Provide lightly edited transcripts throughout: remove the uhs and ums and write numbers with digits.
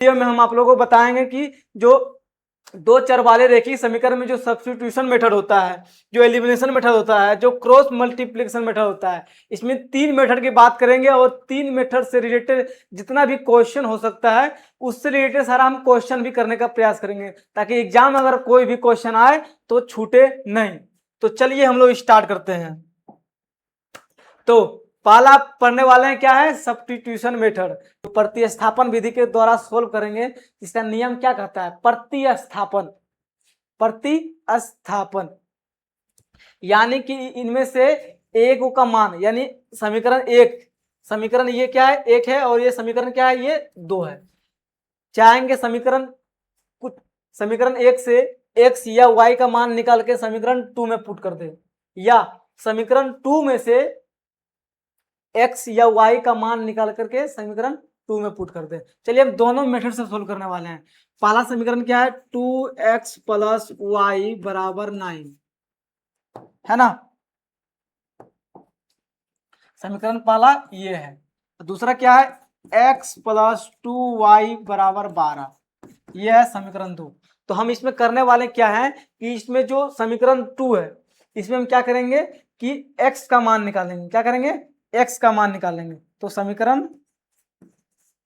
Video में हम आप लोगों को बताएंगे कि जो दो चर वाले रेखीय समीकरण में जो सब्स्टिट्यूशन मेथड होता है, जो एलिमिनेशन मेथड होता है, जो क्रॉस मल्टीप्लिकेशन मेथड होता है, इसमें 3 मेथड की बात करेंगे और 3 मेथड से रिलेटेड जितना भी क्वेश्चन हो सकता है उससे रिलेटेड सारा हम क्वेश्चन भी करने का प्रयास करेंगे ताकि एग्जाम अगर कोई भी क्वेश्चन आए तो छूटे नहीं। तो चलिए हम लोग स्टार्ट करते हैं। तो पहला पढ़ने वाले हैं क्या है, सब्स्टिट्यूशन मेथड। तो प्रतिस्थापन विधि के द्वारा सोल्व करेंगे। इसका नियम क्या कहता है, प्रतिस्थापन। प्रतिस्थापन यानी कि इनमें से एक का मान, यानी समीकरण एक, समीकरण ये क्या है, एक है, और ये समीकरण क्या है, ये दो है। चाहेंगे समीकरण कुछ समीकरण एक से एक्स या वाई का मान निकाल के समीकरण टू में पुट कर दे, या समीकरण टू में से एक्स या वाई का मान निकाल करके समीकरण टू में पुट कर दे। चलिए हम दोनों मेथड से सोल्व करने वाले हैं। पहला समीकरण क्या है, 2x प्लस वाई बराबर 9, है ना। समीकरण पहला ये है। दूसरा क्या है, x प्लस 2y बराबर 12, ये है समीकरण 2। तो हम इसमें करने वाले क्या है कि इसमें जो समीकरण 2 है इसमें हम क्या करेंगे कि x का मान निकालेंगे। क्या करेंगे, x का मान निकालेंगे। तो समीकरण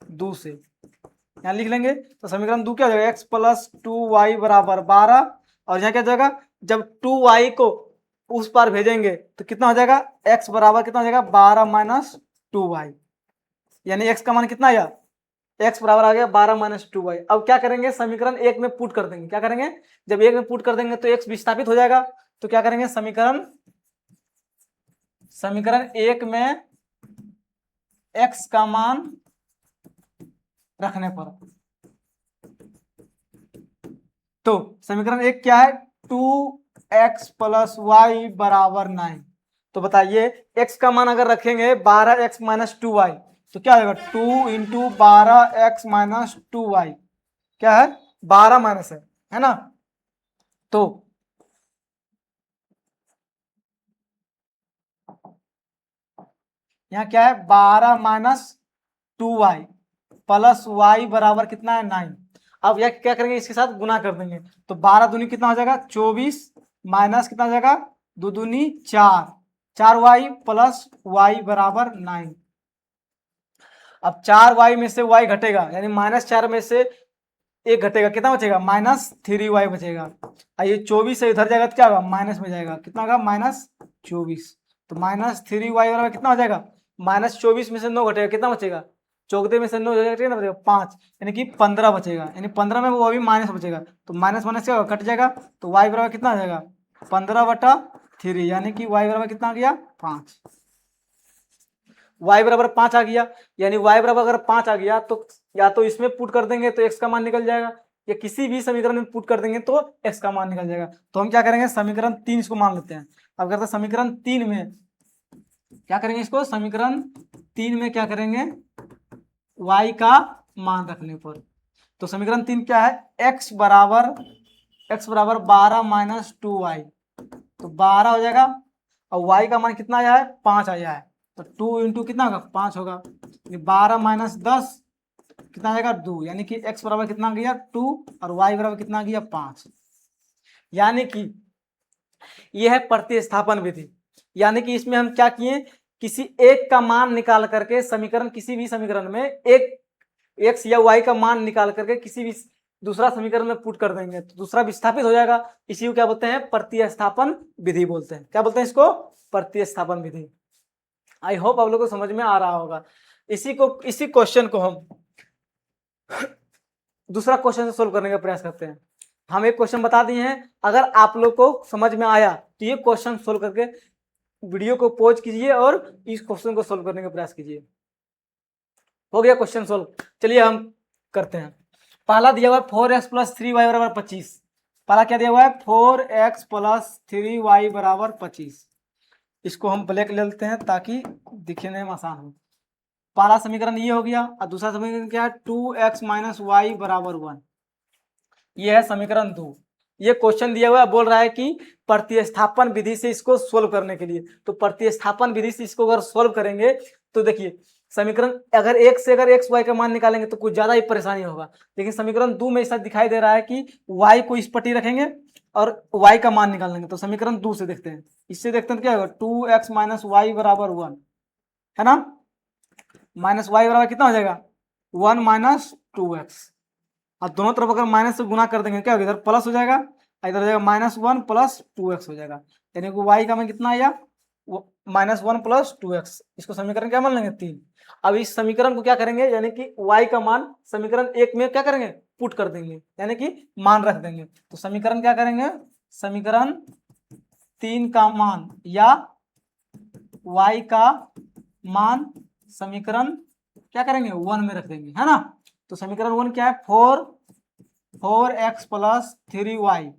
2 से यहाँ लिख लेंगे। तो समीकरण 2 क्या हो जाएगा, x प्लस 2y बराबर 12, और यहाँ क्या हो जाएगा, जब 2y को उस पार भेजेंगे तो कितना हो जाएगा, x बराबर कितना हो जाएगा, 12 माइनस 2y, यानी x का मान कितना आया, x बराबर आ गया 12 माइनस 2y। अब क्या करेंगे, समीकरण एक में पुट कर देंगे। क्या करेंगे, जब एक में पुट कर देंगे तो x विस्थापित हो जाएगा। तो क्या करेंगे, समीकरण एक में x का मान रखने पर, तो समीकरण एक क्या है, 2x प्लस वाई बराबर 9। तो बताइए x का मान अगर रखेंगे 12x माइनस 2y तो क्या हो जाएगा, 2 इंटू 12x माइनस 2y, क्या है 12 माइनस है ना। तो यहाँ क्या है, 12 माइनस 2y प्लस y बराबर कितना है, 9। अब यह क्या करेंगे, इसके साथ गुना कर देंगे। तो 12 दूनी कितना हो जाएगा, 24, माइनस कितना हो जाएगा, 2 दूनी 4, 4y प्लस y बराबर 9। अब 4y में से y घटेगा, यानी माइनस 4 में से एक घटेगा, कितना बचेगा, माइनस 3y बचेगा। ये 24 से इधर जाएगा तो क्या होगा, माइनस में जाएगा, कितना होगा, माइनस 24। तो माइनस 3y बराबर कितना हो जाएगा, माइनस 24 में से 9 घटेगा, कितना बचेगा, चौगदे में से 9 घटेगा ना, बचेगा 5, यानी कि 15 बचेगा। यानी 15 में वो अभी माइनस बचेगा, तो माइनस माइनस क्या होगा, कट जाएगा। तो y बराबर कितना आ जाएगा, 15/3, यानी कि y बराबर कितना आ गया, 5। y बराबर 5 आ गया, यानी y बराबर अगर 5 आ गया तो या तो इसमें पुट कर देंगे तो x का मान निकल जाएगा, या किसी भी समीकरण में पुट कर देंगे तो x का मान निकल जाएगा। तो हम क्या करेंगे, समीकरण 3 इसको मान लेते हैं। अब करते हैं समीकरण 3 में क्या करेंगे, इसको समीकरण 3 में क्या करेंगे, y का मान रखने पर। तो समीकरण 3 क्या है, x बराबर 12 माइनस 2y, तो 12 हो जाएगा, और y का मान कितना आया है, 5 आया है। तो 2 इंटू कितना होगा, 5 होगा, 12 माइनस 10 कितना आ जाएगा, 2, यानी कि x बराबर कितना आ गया, 2, और y बराबर कितना आ गया, 5। यानी कि यह है प्रतिस्थापन विधि। यानी कि इसमें हम क्या किए, किसी एक का मान निकाल करके समीकरण, किसी भी समीकरण में एक x या y का मान निकाल करके किसी भी दूसरा समीकरण में पुट कर देंगे तो दूसरा विस्थापित हो जाएगा। इसी को क्या बोलते हैं, प्रतिस्थापन विधि बोलते हैं। क्या बोलते हैं इसको, प्रतिस्थापन विधि। आई होप आप लोगों को समझ में आ रहा होगा। इसी क्वेश्चन को हम दूसरा क्वेश्चन से सोल्व करने का प्रयास करते हैं। हम एक क्वेश्चन बता दिए हैं, अगर आप लोग को समझ में आया तो ये क्वेश्चन सोल्व करके वीडियो को पॉज कीजिए और इस क्वेश्चन को सोल्व करने का प्रयास कीजिए। हो गया क्वेश्चन सोल्व, चलिए हम करते हैं। पहला दिया हुआ है 4x प्लस 3y बराबर 25। पहला क्या दिया हुआ है, 4x प्लस 3y बराबर 25। इसको हम ब्लैक ले लेते हैं ताकि दिखने में आसान हो। पहला समीकरण ये हो गया, और दूसरा समीकरण क्या है, 2x माइनस वाई बराबर 1। ये है समीकरण 2। ये क्वेश्चन दिया हुआ है, बोल रहा है कि प्रतिस्थापन विधि से इसको सोल्व करने के लिए। तो प्रतिस्थापन विधि से इसको अगर सोल्व करेंगे तो देखिए समीकरण अगर एक से अगर एक्स वाई का मान निकालेंगे तो कुछ ज्यादा ही परेशानी होगा, लेकिन समीकरण 2 में ऐसा दिखाई दे रहा है कि वाई को इस पट्टी रखेंगे और वाई का मान निकाल लेंगे। तो समीकरण 2 से देखते हैं, इससे देखते हैं तो क्या होगा, 2x माइनस वाई बराबर 1 है ना, माइनस वाई बराबर कितना हो जाएगा 1 माइनस 2x। और दोनों तरफ अगर माइनस से गुना कर देंगे क्या होगा, इधर प्लस हो जाएगा, इधर हो जाएगा -1 प्लस 2x हो जाएगा, यानी कि y का मान कितना आया -1 प्लस 2x। इसको समीकरण क्या मान लेंगे 3। अब इस समीकरण को क्या करेंगे, यानी कि y का मान समीकरण 1 में क्या करेंगे पुट कर देंगे, यानी कि मान रख देंगे। तो समीकरण क्या करेंगे, समीकरण 3 का मान या y का मान समीकरण क्या करेंगे 1 में रख देंगे, है ना। तो समीकरण 1 क्या है, 4x प्लस 3y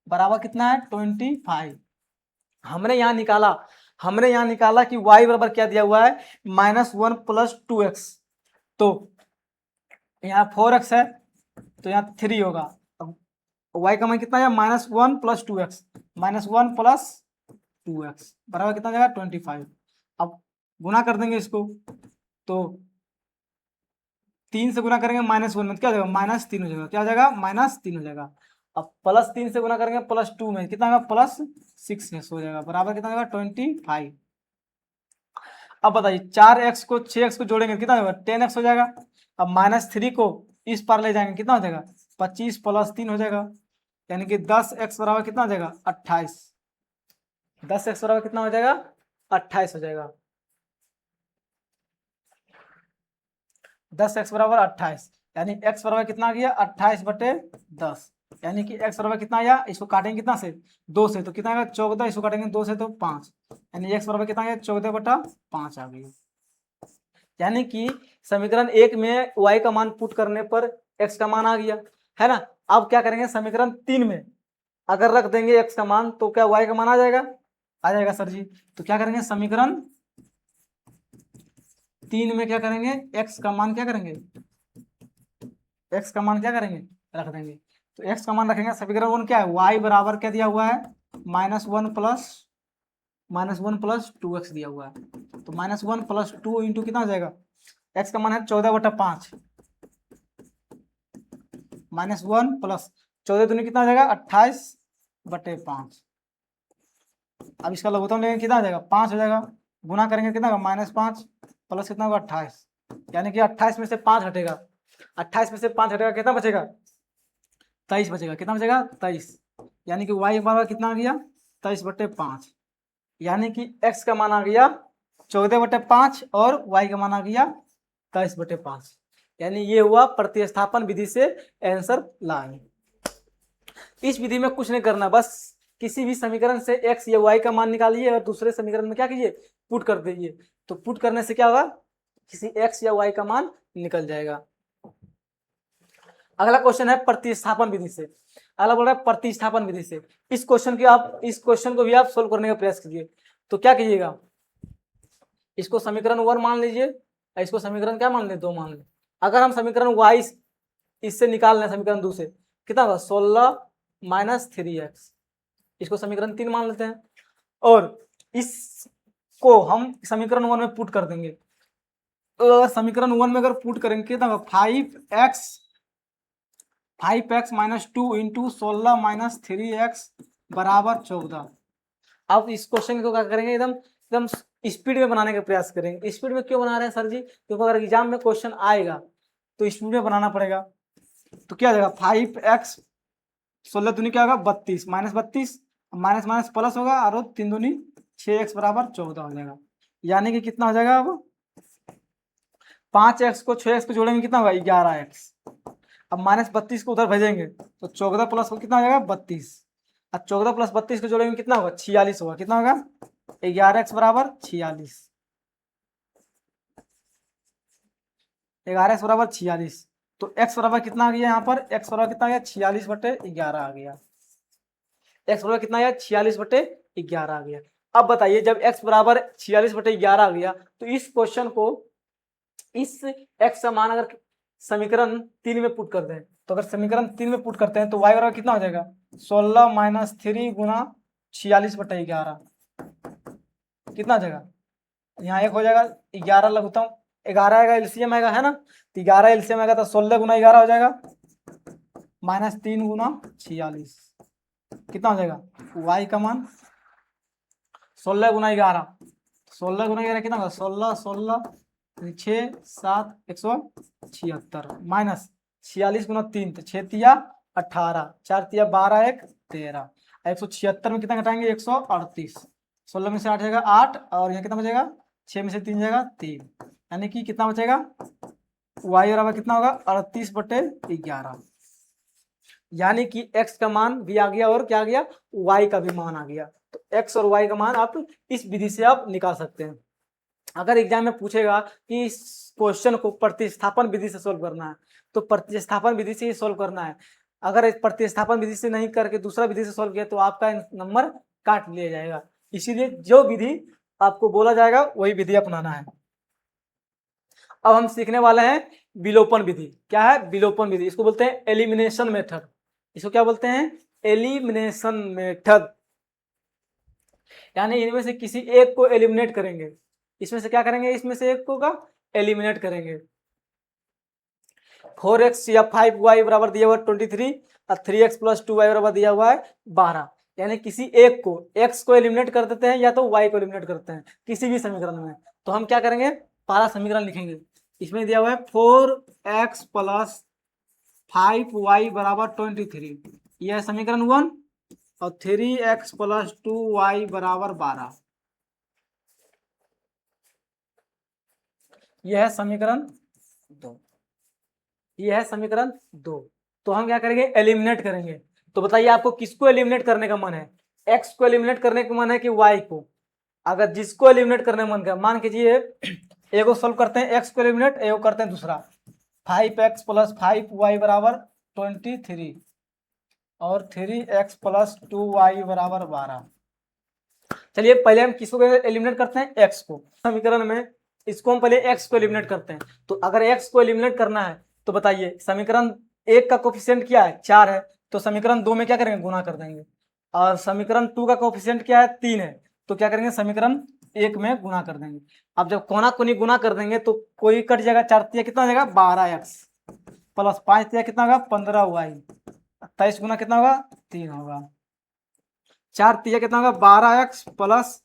बराबर कितना है 25। हमने यहाँ निकाला कि y बराबर क्या दिया हुआ है -1 प्लस 2x। तो यहाँ 4x है तो यहाँ 3 होगा। अब y का मान कितना है -1 प्लस 2x, -1 प्लस 2x बराबर कितना जाएगा 25। अब गुना कर देंगे इसको, तो 3 से गुना करेंगे -1 में क्या हो जाएगा -3 हो जाएगा, क्या हो जाएगा -3 हो जाएगा। अब +3 से गुना करेंगे +2 में कितना होगा +6 हो जाएगा, बराबर कितना होगा 25। अब बताइए 4x को 6x को जोड़ेंगे कितना होगा 10x हो जाएगा। अब -3 को इस पार ले जाएंगे कितना हो जाएगा 25 + 3 हो जाएगा, यानी कि 10x बराबर कितना हो जाएगा 28। 10x बराबर कितना हो जाएगा 28 हो जाएगा। 10x बराबर 28, यानी x बराबर कितना आ गया 28/10, यानी कि x बराबर कितना आया, इसको काटेंगे कितना से 2 से तो कितना आएगा 14, इसको काटेंगे 2 से तो 5, यानी x बराबर कितना आया 14/5 आ गई। यानी कि समीकरण 1 में y का मान पुट करने पर x का मान आ गया, है ना। अब क्या करेंगे समीकरण 3 में अगर रख देंगे x का मान तो क्या y का मान आ जाएगा सर जी। तो क्या करेंगे समीकरण 3 में क्या करेंगे x का मान क्या करेंगे, x का मान क्या करेंगे रख देंगे। तो x का मान रखेंगे, समीकरण 1 क्या है y बराबर क्या दिया हुआ है -1 प्लस 2x दिया हुआ है। तो -1 प्लस 2 इंटू कितना हो जाएगा, x का मान है 14/5, -1 प्लस 14 दूनी कितना हो जाएगा 28/5। अब इसका लघुत्तम लेंगे कितना हो जाएगा 5 हो जाएगा, गुना करेंगे कितना होगा -5 प्लस कितना होगा 28, यानी कि 28 में से 5 हटेगा, 28 में से 5 हटेगा कितना बचेगा 23 बचेगा, कितना बचेगा 23, यानी कि y बराबर कितना आ गया 23/5, यानी कि x का मान आ गया 14/5 और y का मान आ गया 23/5, यानी ये हुआ प्रतिस्थापन विधि से आंसर लाए। इस विधि में कुछ नहीं करना, बस किसी भी समीकरण से x या y का मान निकालिए और दूसरे समीकरण में क्या कीजिए पुट कर दीजिए। तो पुट करने से क्या होगा किसी x या y का मान निकल जाएगा। अगला क्वेश्चन है प्रतिस्थापन विधि से, अगला बोल रहा है प्रतिस्थापन विधि से। इस क्वेश्चन को भी आप सोल्व करने का प्रयास कीजिए। तो क्या कीजिएगा, इसको समीकरण 1 मान लीजिए, इसको समीकरण क्या मान ले 2 मान ले। अगर हम समीकरण y इससे निकाल लें समीकरण 2 से कितना होगा 16 - 3x, इसको समीकरण 3 मान लेते हैं और इसको हम समीकरण 1 में पुट कर देंगे। तो समीकरण 1 में अगर पुट करेंगे कितना होगा 5x - 2 इंटू 16 - 3x बराबर 14। अब इस क्वेश्चन को क्या करेंगे एकदम स्पीड में बनाने का प्रयास करेंगे। स्पीड में क्यों बना रहे हैं सर जी, क्योंकि अगर एग्जाम में क्वेश्चन आएगा तो स्पीड में बनाना पड़ेगा। तो क्या जाएगा 5x 16 दूनी क्या होगा 32 -32 माइनस माइनस प्लस होगा और 3 दूनी 6x बराबर 14 हो जाएगा, यानी कि कितना हो जाएगा अब 5x को 6x को जोड़ेंगे कितना होगा 11x। अब -32 को उधर भेजेंगे तो 14 प्लस को कितना हो जाएगा 32, अब 14 प्लस 32 को जोड़ेंगे कितना होगा 46 होगा, कितना होगा 11x बराबर 46, 11x बराबर 46। तो x बराबर कितना आ गया यहाँ पर, x बराबर कितना आ गया 46/11 आ गया, x बराबर कितना आ गया 46/11 आ गया। अब बताइए जब x बराबर 46/11 आ गया तो इस क्वेश्चन को इस x का मान अगर समीकरण 3 में पुट कर दें, तो अगर समीकरण 3 में पुट करते हैं तो y बराबर कितना हो जाएगा 16 - 3 गुना 46/11 कितना हो जाएगा, यहाँ 1 हो जाएगा 11 लघुत्तम 11 आएगा, एलसीएम आएगा, है ना। तो 11 एलसीएम आएगा तो 16 गुना 11 हो जाएगा, माइनस 3 गुना 46 कितना हो जाएगा, y का मान 16 गुना 11, 16 गुना 11 कितना होगा, 16 16 6 7 176 माइनस 46 गुना 3 तो 6 तिया 18, 4 तिया 12 1 13, 176 में कितना घटाएंगे 138, 16 में से 8 जाएगा 8 और यहाँ कितना बचेगा 6 में से 3 जाएगा 3, यानी कि कितना बचेगा y बराबर कितना होगा 38/11, यानी कि x का मान भी आ गया और क्या आ गया y का भी मान आ गया। तो x और y का मान आप इस विधि से आप निकाल सकते हैं। अगर एग्जाम में पूछेगा कि इस क्वेश्चन को प्रतिस्थापन विधि से सोल्व करना है तो प्रतिस्थापन विधि से ही सोल्व करना है। अगर इस प्रतिस्थापन विधि से नहीं करके दूसरा विधि से सोल्व किया तो आपका नंबर काट लिया जाएगा। इसीलिए जो विधि आपको बोला जाएगा वही विधि अपनाना है। अब हम सीखने वाले हैं विलोपन विधि। क्या है विलोपन विधि? इसको बोलते हैं एलिमिनेशन मेथड। इसको क्या बोलते हैं? Elimination method. यानी इनमें से किसी एक को एलिमिनेट करेंगे। इसमें से क्या करेंगे? इसमें से एक को का एलिमिनेट करेंगे। 4x या 5y बराबर दिया हुआ 23 और 3x + 2y बराबर दिया हुआ है 12। यानी किसी एक को x को एलिमिनेट कर देते हैं या तो y को एलिमिनेट करते हैं किसी भी समीकरण में। तो हम क्या करेंगे? पहला समीकरण लिखेंगे। इसमें दिया हुआ है 4x + 5y बराबर 23, यह है समीकरण 1, और 3x + 2y बराबर 12, यह है समीकरण 2। यह है समीकरण 2। तो हम क्या करेंगे? एलिमिनेट करेंगे। तो बताइए आपको किसको एलिमिनेट करने का मन है? x को एलिमिनेट करने का मन है कि y को? अगर जिसको एलिमिनेट करने का मन का, मान कीजिए एगो सोल्व करते हैं x को एलिमिनेट, एगो करते हैं दूसरा। 5x + 5y बराबर 23 और 3x + 2y बराबर 12। चलिए पहले हम किसको एलिमिनेट करते हैं? x को। समीकरण में इसको हम पहले x को एलिमिनेट करते हैं। तो अगर x को एलिमिनेट करना है तो बताइए समीकरण 1 का कोफिशिएंट क्या है? 4 है। तो समीकरण 2 में क्या करेंगे? गुना कर देंगे। और समीकरण 2 का कोफिशिएंट क्या है? 3 है। तो क्या करेंगे? समीकरण 1 में गुना कर देंगे। अब जब कोना कोनी गुना कर देंगे तो कोई कट जाएगा, 4 तिया कितना हो जाएगा? 12x प्लस 5 तिया कितना होगा? 15y, 23 गुना कितना होगा? 3 होगा। 4 तिया कितना होगा? 12x प्लस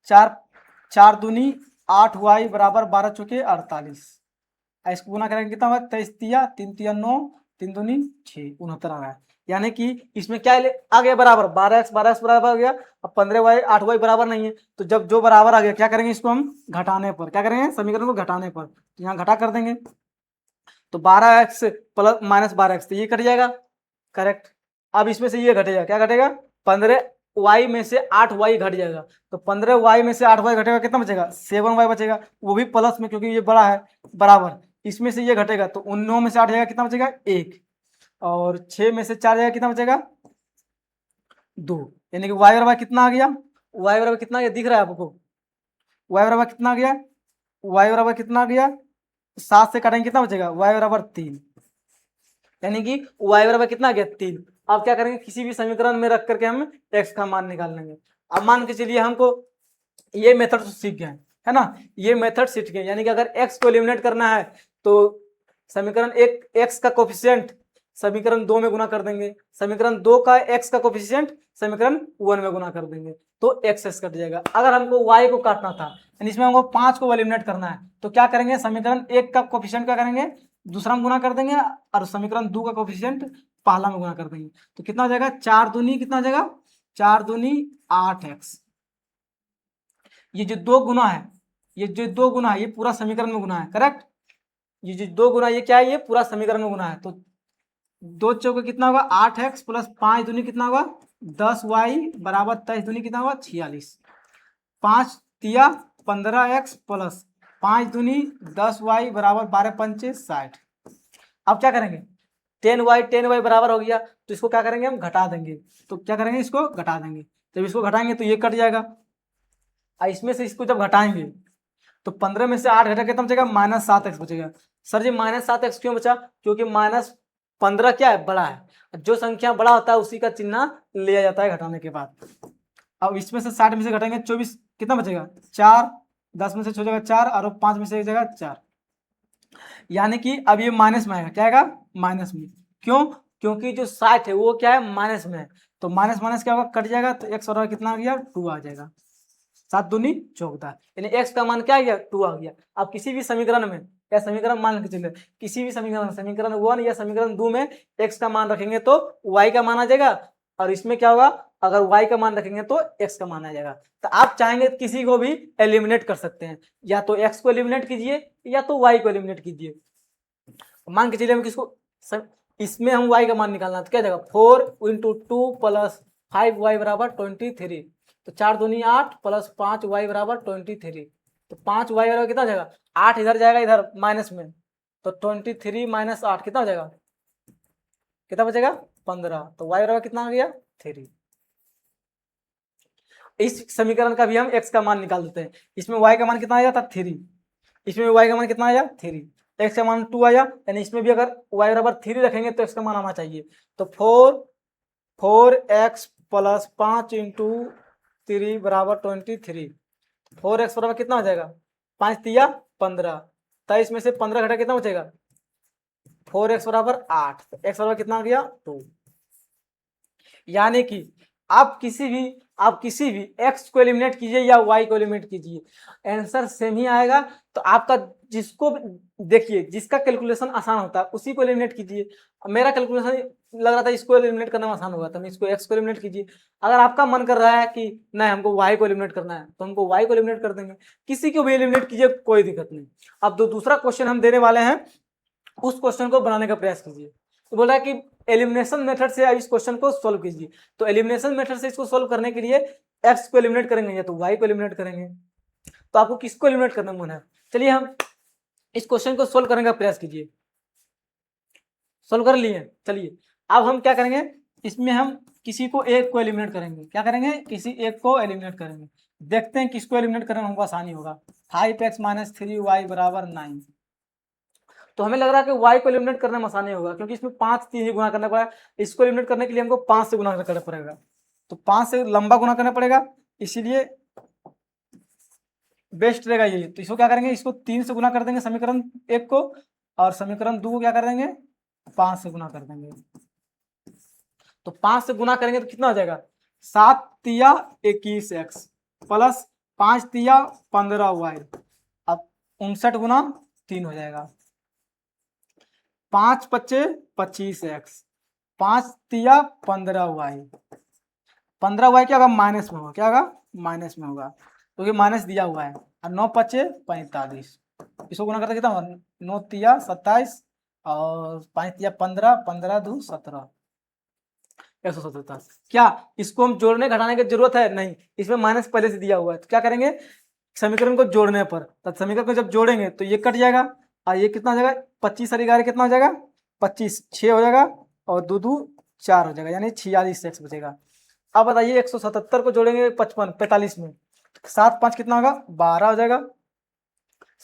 4 दूनी 8y बराबर 12 चौके 48। इसको गुना करेंगे कितना होगा? 23 तिया 3 तिया 9, 3 दूनी 6, 69 आ रहा है। यानी कि इसमें क्या आ गया? बराबर 12x बराबर हो गया। अब 15y 8y बराबर नहीं है। तो जब जो बराबर आ गया क्या करेंगे? इसको हम घटाने पर क्या करेंगे? समीकरण को घटाने पर यहाँ घटा कर देंगे। तो 12x प्लस माइनस 12x तो ये कट जाएगा, करेक्ट। अब इसमें से ये घटेगा, क्या घटेगा? 15y में से 8y घट जाएगा। तो 15y में से 8y घटेगा, कितना बचेगा? 7y बचेगा, वो भी प्लस में क्योंकि ये बड़ा है, बराबर। इसमें से ये घटेगा तो 9 में से 8 जाएगा, कितना बचेगा? 1। और 6 में से 4 जाएगा, कितना बचेगा? 2। यानी कि y बराबर कितना आ गया? y बराबर कितना आ गया? दिख रहा है आपको? y बराबर कितना आ गया? y बराबर कितना आ गया? 7 से काटेंगे कितना बचेगा? y बराबर 3। यानी कि y बराबर कितना आ गया? 3। अब क्या करेंगे? किसी भी समीकरण में रख करके हम x का मान निकाल लेंगे। अब मान के चलिए हमको ये मेथड सीख गए, है ना, ये मेथड सीख गए। यानी कि अगर x को एलिमिनेट करना है तो समीकरण 1 x का कोफिशिएंट समीकरण 2 में गुना कर देंगे, समीकरण 2 का x का कोफिशिएंट समीकरण 1 में गुना कर देंगे, तो x कट जाएगा। अगर हमको y को काटना था यानी इसमें हमको 5 को एलिमिनेट करना है तो क्या करेंगे? समीकरण 1 का कोफिशिएंट क्या करेंगे? दूसरा में गुना कर देंगे और समीकरण 2 का कोफिशिएंट पहला में गुना कर देंगे। तो कितना हो जाएगा? 4 दूनी कितना हो जाएगा? 4 दूनी 8x। ये जो 2 गुना है, ये जो 2 गुना है ये पूरा समीकरण में गुना है, करेक्ट। ये जो 2 गुना ये क्या है? ये पूरा समीकरण में गुना है। तो 2 चौके कितना होगा? 8x प्लस 5 दूनी कितना होगा? 10y बराबर 23 दूनी कितना होगा? 46। 5 तिया 15x प्लस 5 दूनी 10y बराबर 12 पंचे 60। अब क्या करेंगे? 10y बराबर हो गया तो इसको क्या करेंगे? हम घटा देंगे। तो क्या करेंगे? इसको घटा देंगे। जब इसको घटाएंगे तो ये कट जाएगा। इसमें से इसको जब घटाएंगे तो 15 में से 8 घटा कितना बचेगा? -7x बचेगा। सर जी -7x क्यों बचा? क्योंकि -15 क्या है? बड़ा है। जो संख्या बड़ा होता है उसी का चिन्ह लिया जाता है घटाने के बाद। अब इसमें से 60 में से घटाएंगे 24, कितना बचेगा? 4। 10 में से 6 जाएगा 4 और 5 में से 1 जाएगा 4। यानी कि अब ये माइनस में आएगा, क्या आएगा, माइनस में। क्यों, क्योंकि जो 60 है वो क्या है, माइनस में है, तो माइनस माइनस क्या होगा, कट जाएगा, तो एक्स बराबर कितना आ गया, 2 आ जाएगा। 7 दूनी 14, यानी एक्स का मान क्या आ गया, 2 आ गया। अब किसी भी समीकरण में, या समीकरण मान के चलिए, किसी भी समीकरण, समीकरण 1 या समीकरण 2 में एक्स का मान रखेंगे तो वाई का मान आ जाएगा, और इसमें क्या होगा, अगर वाई का मान रखेंगे तो एक्स का मान आ जाएगा। तो आप चाहेंगे तो किसी को भी एलिमिनेट कर सकते हैं, या तो एक्स को एलिमिनेट कीजिए या तो वाई को एलिमिनेट कीजिए। मान के चलिए हम किसको इसमें हम y का मान निकालना, तो क्या जाएगा, 4 इंटू 2 प्लस 5y बराबर 23, तो 4 दूनी 8 प्लस 5y बराबर 23, तो 5y बराबर कितना जाएगा, 8 इधर जाएगा, इधर माइनस में, तो 23 माइनस 8 कितना हो जाएगा, कितना बचेगा, 15, तो y बराबर कितना आ गया, 3। इस समीकरण का भी हम x का मान निकाल देते हैं, इसमें y का मान कितना आया था, 3, इसमें y का मान कितना आया, 3, x का मान 2 आया, यानी इसमें भी अगर y बराबर 3 रखेंगे तो x का मान आना चाहिए, तो 4x प्लस 5 इंटू 3 बराबर 23, 4x बराबर कितना हो जाएगा, 5 तिया 15, 23 में से 15 घटा कितना बचेगा, 4x बराबर 8, तो x बराबर कितना आ गया, 2। यानी कि आप किसी भी x को एलिमिनेट कीजिए या y को एलिमिनेट कीजिए, आंसर सेम ही आएगा। तो आपका जिसको देखिए, जिसका कैलकुलेशन आसान होता है उसी को एलिमिनेट कीजिए। मेरा कैलकुलेशन लग रहा था इसको एलिमिनेट करना आसान होगा, तो हम इसको x को एलिमिनेट कीजिए। अगर आपका मन कर रहा है कि नहीं हमको y को एलिमिनेट करना है, तो हमको y को एलिमिनेट कर देंगे, किसी को भी एलिमिनेट कीजिए, कोई दिक्कत नहीं। अब दूसरा क्वेश्चन हम देने वाले हैं, उस क्वेश्चन को बनाने का प्रयास कीजिए। तो बोला कि एलिमिनेशन मेथड से इस क्वेश्चन को सोल्व कीजिए, तो एलिमिनेशन मेथड से इसको सोल्व करने के लिए एक्स को एलिमिनेट करेंगे या तो वाई को एलिमिनेट करेंगे, तो आपको किसको एलिमिनेट करना मन है। चलिए हम इस क्वेश्चन को सोल्व करने का प्रयास कीजिए। सोल्व कर लिए, चलिए अब हम क्या करेंगे, इसमें हम किसी को एक को एलिमिनेट करेंगे, क्या करेंगे, किसी एक को एलिमिनेट करेंगे। देखते हैं किसको एलिमिनेट करने में हमको आसानी होगा। 5x माइनस 3y बराबर 9, तो हमें लग रहा है कि y को एलिमिनेट करने में आसानी होगा, क्योंकि इसमें 5 3 ही गुना करना पड़ेगा। इसको एलिमिनेट करने के लिए हमको 5 से गुना करना पड़ेगा, तो 5 से लंबा गुना करना पड़ेगा, इसीलिए बेस्ट रहेगा ये। तो इसको क्या करेंगे, इसको 3 से गुना कर देंगे समीकरण 1 को, और समीकरण 2 को क्या कर देंगे, 5 से गुना कर देंगे। तो 5 से गुना करेंगे तो कितना हो जाएगा, 7 तिया 21x प्लस 5 तिया 15y, अब 59 गुना 3 हो जाएगा, 5 पच्चे 25x, 5 तिया 15y, 15y क्या होगा, माइनस में होगा, क्या होगा, माइनस में होगा, क्योंकि माइनस दिया हुआ है, और 9 पच्चे 45, इसको गुना करते कितना होगा, 9 तिया 27 और 5 तिया 15, 15 2 17, 177। क्या इसको हम जोड़ने घटाने की जरूरत है, नहीं, इसमें माइनस पहले से दिया हुआ है, तो क्या करेंगे, समीकरण को जोड़ने पर, तब समीकरण को जब जोड़ेंगे तो ये कट जाएगा, और ये कितना हो जाएगा, 25 और 11 कितना हो जाएगा, 25 6 हो जाएगा, और 2 2 4 हो जाएगा, यानी 46x बचेगा। अब बताइए 177 को जोड़ेंगे 55 45 में, 7 5 कितना होगा, 12 हो जाएगा,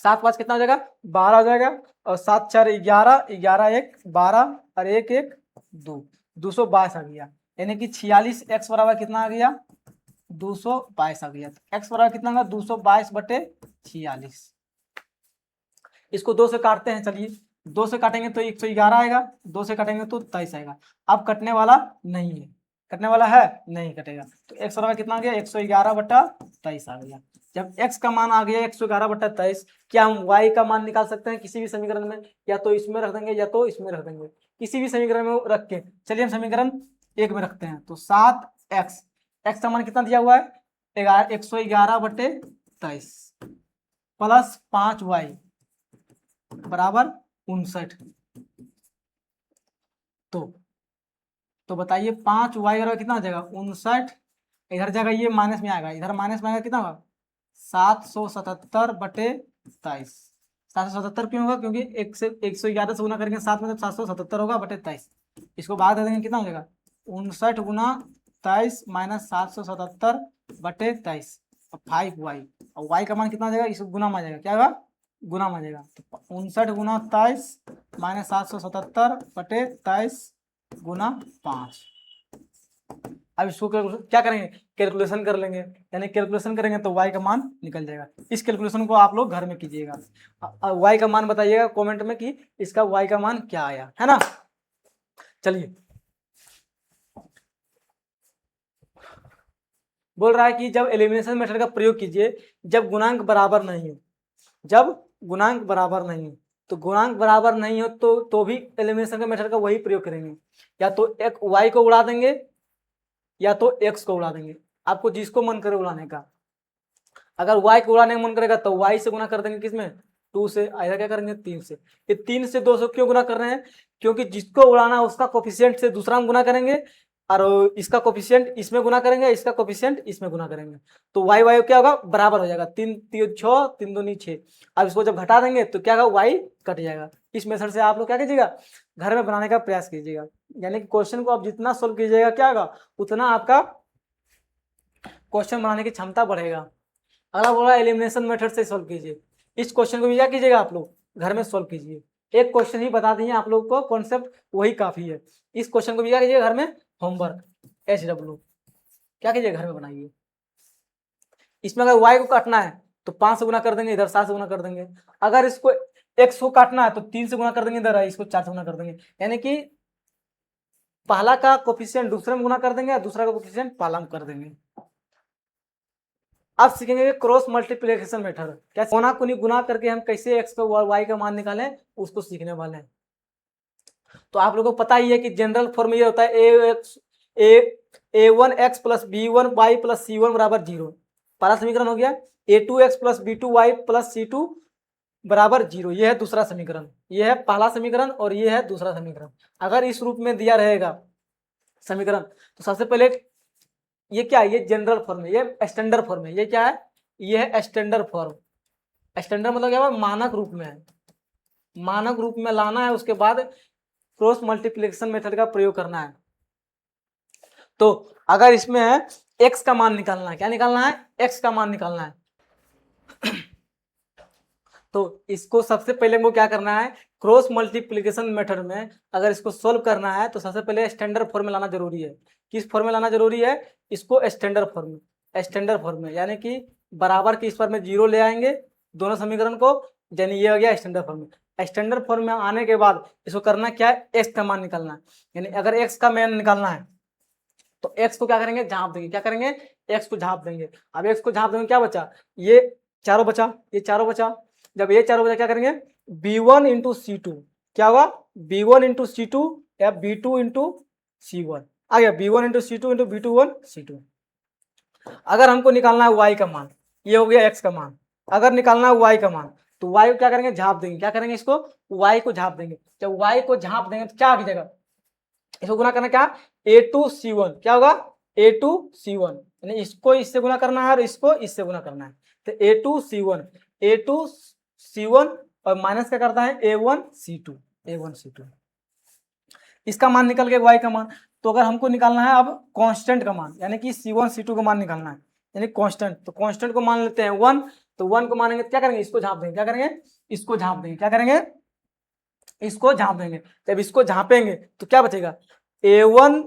7 5 कितना हो जाएगा, 12 हो जाएगा, और 7 4 11, 11 1 12, और 1 1 2, 222 आ गया, यानी कि 46x बराबर कितना आ गया, 222 आ गया। तो x बराबर कितना होगा, 222 बटे 46। इसको 2 से काटते हैं, चलिए 2 से काटेंगे तो 111 आएगा, 2 से काटेंगे तो 23 आएगा। अब कटने वाला नहीं है, कटने वाला है नहीं, कटेगा, तो x बराबर कितना आ गया, 111 बटा 23 आ गया। जब x का मान आ गया 111 बटा 23, क्या हम y का मान निकाल सकते हैं किसी भी समीकरण में, या तो इसमें रख देंगे या तो इसमें रख देंगे, किसी भी समीकरण में रख के। चलिए हम समीकरण 1 में रखते हैं, तो 7x, x का मान कितना दिया हुआ है, 111 बटे 23 प्लस 5y बराबर 59। तो बताइए 5y बराबर कितना हो जाएगा, 59, इधर जाएगा ये माइनस में आएगा, इधर माइनस में आएगा, कितना होगा, 777 बटे 23। 777 क्यों होगा, क्योंकि 111 से गुना करेंगे 7 में, तो 777 होगा बटे 23। इसको बाहर दे देंगे, कितना हो जाएगा, 59 गुना 23 माइनस 777 बटे 23, और 5y, और y का मान कितना हो जाएगा, इसको गुना में आ जाएगा, क्या होगा, गुना में आ जाएगा, तो 59 गुना 23 माइनस 777 बटे 23 गुना 5, अब इसको क्या करेंगे, कैलकुलेशन कर लेंगे, यानी कैलकुलेशन करेंगे तो y का मान निकल जाएगा। इस कैलकुलेशन को आप लोग घर में कीजिएगा, y का मान बताइएगा कमेंट में कि इसका y का मान क्या आया, है ना। चलिए, बोल रहा है कि जब एलिमिनेशन मेथड का प्रयोग कीजिए जब गुणांक बराबर नहीं हो, जब गुणांक बराबर नहीं हो, तो गुणांक बराबर नहीं हो तो भी एलिमिनेशन का मेथड का वही प्रयोग करेंगे, या तो एक y को उड़ा देंगे या तो x को उड़ा देंगे, आपको जिसको मन करे उड़ाने का। अगर y को उड़ाने का मन करेगा तो y से गुना कर देंगे, किसमें 2 से, ऐसा क्या करेंगे 3 से। ये 3 से 200 क्यों गुना कर रहे हैं, क्योंकि जिसको उड़ाना है उसका कोफिशिएंट से दूसरा में गुना करेंगे और इसका कोफिशिएंट इसमें गुना करेंगे, इसका कोफिशिएंट इसमें गुना करेंगे, तो y y क्या होगा, बराबर हो जाएगा, 3 3 6 3 दूनी 6। अब इसको जब घटा देंगे तो क्या होगा, y कट जाएगा। इस मेथड से आप लोग क्या कीजिएगा, घर में बनाने का प्रयास कीजिएगा, यानी कि क्वेश्चन को आप जितना सोल्व कीजिएगा क्या होगा, उतना आपका क्वेश्चन बनाने की क्षमता बढ़ेगा। अगला बोला एलिमिनेशन मेथड से सोल्व कीजिए, इस क्वेश्चन को भी क्या कीजिएगा, आप लोग घर में सोल्व कीजिए। एक क्वेश्चन ही बता दिए आप लोग को, कॉन्सेप्ट वही काफी है। इस क्वेश्चन को भी क्या कीजिएगा घर में, होमवर्क HW क्या कीजिए घर में बनाइए। इसमें अगर y को काटना है तो 5 से गुना कर देंगे, इधर 7 से गुना कर देंगे। अगर इसको x को काटना है तो 3 से गुना कर देंगे, इधर इसको 4 से गुना कर देंगे, यानी कि पहला का कोफिशिएंट दूसरे में गुना कर देंगे और दूसरा का कोफिशिएंट पहला में कर देंगे। अब सीखेंगे क्रॉस मल्टीप्लिकेशन मेथड, क्या कोना कुनी गुना करके हम कैसे x का और y का मान निकालें, उसको सीखने वाले हैं। तो आप लोगों को पता ही है कि जनरल फॉर्म ये होता है a1x plus b1y plus c1 बराबर 0, पहला समीकरण हो गया। a2x plus b2y plus c2 बराबर 0, यह है दूसरा समीकरण, यह है पहला समीकरण और यह है दूसरा समीकरण। अगर इस रूप में दिया रहेगा समीकरण तो सबसे पहले ये क्या है, ये जनरल फॉर्म है, ये स्टैंडर्ड फॉर्म है, ये क्या है, ये है स्टैंडर्ड फॉर्म। स्टैंडर्ड मतलब क्या है, मानक रूप में है, मानक रूप में लाना है, उसके बाद क्रॉस मल्टीप्लिकेशन मेथड का प्रयोग करना है। तो अगर इसमें है x का मान निकालना है, क्या निकालना है, x का मान निकालना है। तो इसको सबसे पहले हमको क्या करना है, क्रॉस मल्टीप्लिकेशन मेथड में अगर इसको सोल्व करना है तो सबसे पहले स्टैंडर्ड फॉर्म में लाना जरूरी है। किस फॉर्म में लाना जरूरी है, इसको स्टैंडर्ड फॉर्म में, स्टैंडर्ड फॉर्म में, यानी कि बराबर के इस पर में 0 ले आएंगे दोनों समीकरण को, यानी ये हो गया स्टैंडर्ड फॉर्म में। स्टैंडर्ड फॉर्म में आने के बाद इसको करना क्या है, एक्स का मान निकालना है, यानी अगर एक्स का मान निकालना है तो एक्स को क्या करेंगे, झाँप देंगे, क्या करेंगे, एक्स को झाँप देंगे। अब एक्स को झाँप देंगे, क्या बचा, ये चारों बचा, ये चारों बचा। जब ये चारों बचा क्या करेंगे, b1 इंटू C2, क्या होगा, b1 इंटू C2 या b2 इंटू C1 आ गया, b1 into C2 into b2 C2। अगर हमको निकालना है y का मान, ये हो गया x का मान, अगर निकालना है y का मान तो y को क्या करेंगे, झाँप देंगे, क्या करेंगे, इसको y को झाँप देंगे। जब y को झाँप देंगे तो क्या आ जाएगा, इसको गुना करना क्या, a2C1, क्या होगा, a2C1, यानी इसको इससे गुना करना है और इसको इससे गुना करना है, तो a2C1 और माइनस क्या करता है, a1C2। इसका मान निकल गया y का मान। तो अगर हमको निकालना है अब कांस्टेंट का मान, यानी कि C1 C2 का मान निकालना है, यानी कांस्टेंट, तो कांस्टेंट को मान लेते हैं 1, तो 1 को मानेंगे क्या करेंगे, इसको झाँप देंगे, क्या करेंगे, इसको झाँप देंगे, क्या करेंगे, इसको झाँप देंगे। जब इसको झाँपेंगे तो क्या बचेगा, a1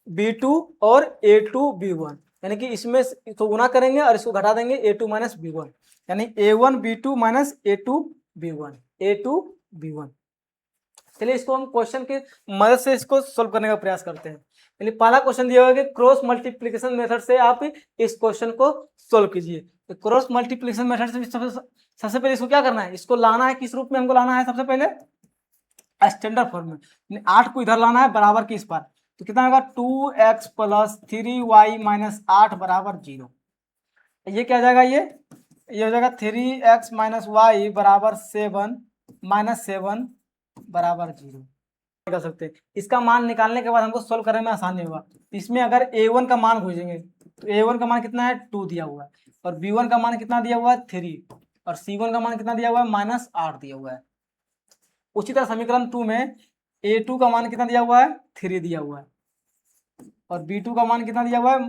b2 और a2 b1, यानी कि इसमें इसको गुना करेंगे और इसको घटा देंगे, a2 माइनस b1, यानी a1 b2 minus a2 b1। चलिए इसको हम क्वेश्चन की मदद से इसको सोल्व करने का प्रयास करते हैं। यानी पहला क्वेश्चन दिया हुआ है कि क्रॉस मल्टीप्लिकेशन मेथड से आप इस क्वेश्चन को सोल्व कीजिए। तो क्रॉस मल्टीप्लिकेशन मेथड से सबसे पहले इसको क्या करना है, इसको लाना है किस रूप में, हमको लाना है सबसे पहले स्टैंडर्ड फॉर्म में। 8 को इधर लाना है बराबर की इस पर, तो कितना होगा, 2x प्लस 3y माइनस 8 बराबर 0। ये क्या जाएगा, ये हो जाएगा 3x माइनस वाई बराबर 7 माइनस 7 बराबर 0 निकाल सकते हैं। इसका मान निकालने के बाद हमको सोल्व करने में आसानी होगा। इसमें अगर a1 का मान खोजेंगे तो a1 का मान कितना है, 2 दिया हुआ है, और b1 का मान कितना दिया हुआ है, 3, और c1 का मान कितना दिया हुआ है, माइनस 8 दिया हुआ है। उसी तरह समीकरण 2 में a2 का मान कितना दिया हुआ है, 3 दिया हुआ है, और b2 का मान कितना दिया हुआ है,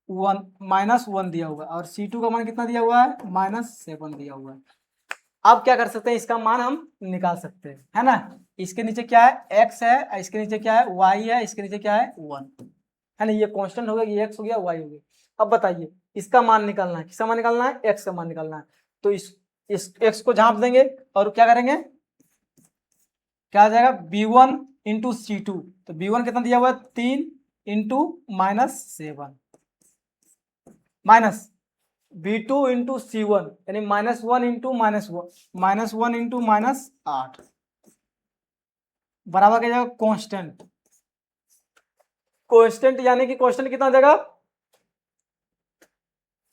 1 माइनस 1 दिया हुआ है, और c2 का मान कितना दिया हुआ है, -7 दिया हुआ है। अब क्या कर सकते हैं, इसका मान हम निकाल सकते हैं, है ना। इसके नीचे क्या है, x है, इसके नीचे क्या है, y है, इसके नीचे क्या है, 1। है ना, ये कांस्टेंट हो गया, ये x हो गया, y हो गया। अब बताइए इसका मान निकालना है, किसका मान निकालना है, x का मान निकालना है। तो इस x को झाँप देंगे और क्या करेंगे, क्या आ जाएगा b1 इंटू C2। तो b1 कितना दिया हुआ है 3 into -7 minus b2 into C1 यानी -1 इंटू -1 इंटू -8 बराबर क्या जाएगा कांस्टेंट। कांस्टेंट यानी कि कांस्टेंट कितना हो जाएगा,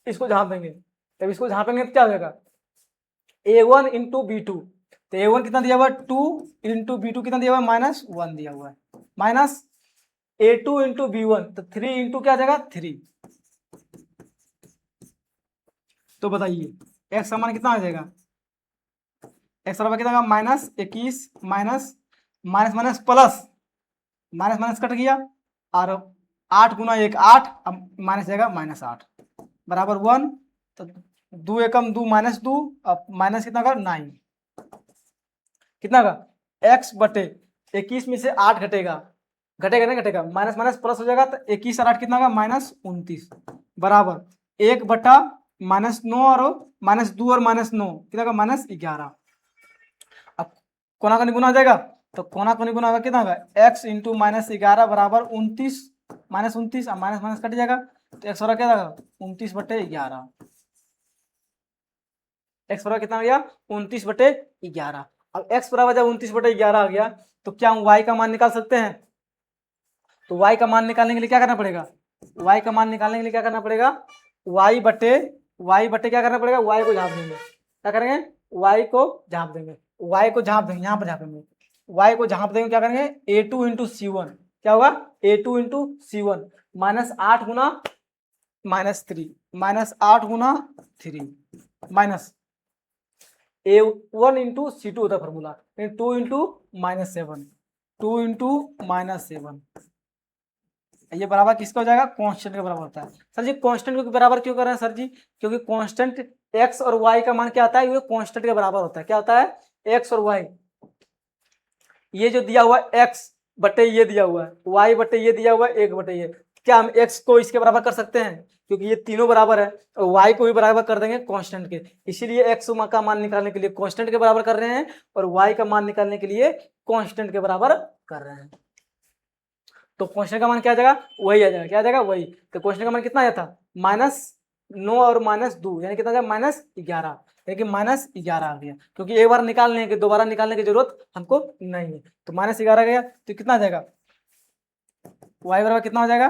इसको झाँप देंगे, जब इसको झाँपेंगे तो क्या हो जाएगा a1 इंटू b2। तो a1 कितना दिया हुआ है 2 इंटू b2 कितना दिया हुआ है -1 दिया हुआ है, माइनस a2 इंटू b1 तो 3 इंटू क्या आ जाएगा 3। तो बताइए x का मान कितना आ जाएगा, x बराबर कितना होगा -21 minus minus minus plus minus minus cut गया और 8 गुना 1 8, अब माइनस जाएगा -8 बराबर 1। तो 2 एकम 2 -2, अब माइनस कितना होगा 9, कितना होगा x बटे 21 में से 8 घटेगा, घटेगा नहीं घटेगा, माइनस माइनस प्लस हो जाएगा, तो 21 और 8 कितना होगा -29 बराबर 1 बटा -9 और -2 और -9 कितना होगा -11। अब कोना का निगुना हो जाएगा, तो कोना का निगुना होगा कितना होगा x इंटू -11 बराबर 29 -29, अब माइनस माइनस कट जाएगा, तो x बराबर क्या होगा 29 बटे 11, x बराबर कितना हो गया 29 बटे 11। अब x बराबर जब 29 बटे 11 आ गया तो क्या हम y का मान निकाल सकते हैं। तो y का मान निकालने के लिए क्या करना पड़ेगा, y का मान निकालने के लिए क्या करना पड़ेगा, y बटे क्या करना पड़ेगा, y को झाँप देंगे, क्या करेंगे y को झाँप देंगे, y को झाँप देंगे, यहाँ पर झाँपेंगे, y को झाँप देंगे, क्या करेंगे a2 इंटू C1, क्या होगा a2 इंटू C1 -8 गुना -3 -8 गुना 3 माइनस a1 इंटू C2 होता है फॉर्मूला, 2 इंटू -7 2 इंटू -7 ये बराबर किसका हो जाएगा कांस्टेंट के बराबर होता है। सर जी कांस्टेंट के बराबर क्यों कर रहे हैं सर जी, क्योंकि कांस्टेंट x और y का मान क्या आता है, ये कांस्टेंट के बराबर होता है, क्या होता है x और y, ये जो दिया हुआ है x बटे ये दिया हुआ है, y बटे ये दिया हुआ है 1 बटे ये, क्या हम x को इसके बराबर कर सकते हैं, क्योंकि ये तीनों बराबर है और y को भी बराबर कर देंगे कांस्टेंट के, इसीलिए x का मान निकालने के लिए कांस्टेंट के बराबर कर रहे हैं और y का मान निकालने के लिए कांस्टेंट के बराबर कर रहे हैं। तो कांस्टेंट का मान क्या आ जाएगा, वही आ जाएगा, क्या आ जाएगा वही। तो कांस्टेंट का मान कितना आया था -9 और -2 यानी कितना आ जाएगा -11, यानी कि -11 आ गया, क्योंकि एक बार निकालने के दोबारा निकालने की जरूरत हमको नहीं है। तो -11 गया तो कितना आ जाएगा y बराबर कितना हो जाएगा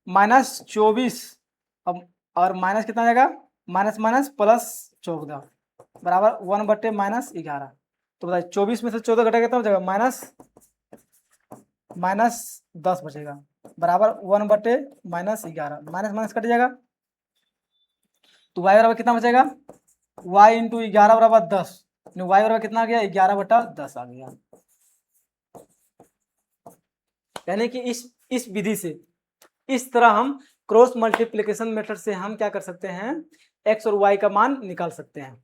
-24, अब और माइनस कितना आ जाएगा माइनस माइनस प्लस 14 बराबर 1 बटे -11। तो बताइए 24 में से 14 घटेगा कितना हो जाएगा -10 बचेगा बराबर 1 बटे -11, माइनस माइनस कट जाएगा, तो y बराबर कितना बचेगा y इंटू 11 बराबर 10, y बराबर कितना आ गया 11 बटा 10 आ गया। यानी कि इस विधि से इस तरह हम क्रॉस मल्टीप्लिकेशन मेथड से हम क्या कर सकते हैं x और y का मान निकाल सकते हैं।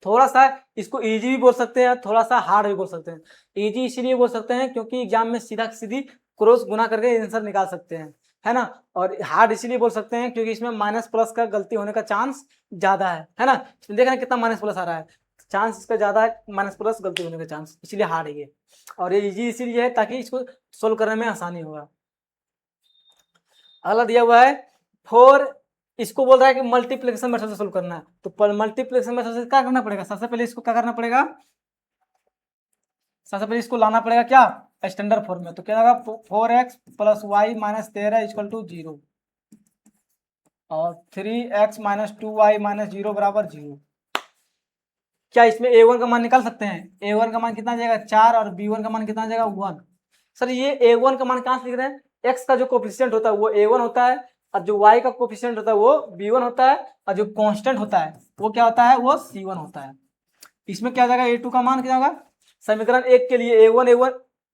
थोड़ा सा इसको इजी भी बोल सकते हैं, थोड़ा सा हार्ड भी बोल सकते हैं। इजी इसीलिए बोल सकते हैं क्योंकि एग्जाम में सीधा सीधी क्रॉस गुना करके आंसर निकाल सकते हैं, है ना। और हार्ड इसीलिए बोल सकते हैं क्योंकि इसमें माइनस प्लस का गलती होने का चांस ज्यादा है ना। देख रहे हैं कितना माइनस प्लस आ रहा है, चांस इसका ज्यादा है, माइनस प्लस गलती होने का चांस, इसलिए हार्ड है ये। और ये इजी इसीलिए है ताकि इसको सोल्व करने में आसानी होगा। अगला दिया हुआ है 4, इसको बोल रहा है कि मल्टीप्लिकेशन मेथड से सोल्व करना है। तो मल्टीप्लिकेशन मेथड से क्या करना पड़ेगा, सबसे पहले इसको क्या करना पड़ेगा, सबसे पहले इसको लाना पड़ेगा क्या स्टैंडर्ड फॉर्म में। तो क्या होगा 4x plus Y minus 13 equal to 0 और 3x माइनस 2y माइनस 0 बराबर 0। क्या इसमें a1 का मान निकाल सकते हैं, a1 का मान कितना आ जाएगा 4 और b1 का मान कितना आ जाएगा 1। सर ये a1 का मान कहाँ से लिख रहे हैं, x का जो कोफिशिएंट होता है वो a1 होता है और जो y का कोफिशिएंट होता है वो b1 होता है और जो कांस्टेंट होता है वो क्या होता है वो c1 होता है। इसमें क्या आ जाएगा a2 का मान क्या होगा, समीकरण 1 के लिए a1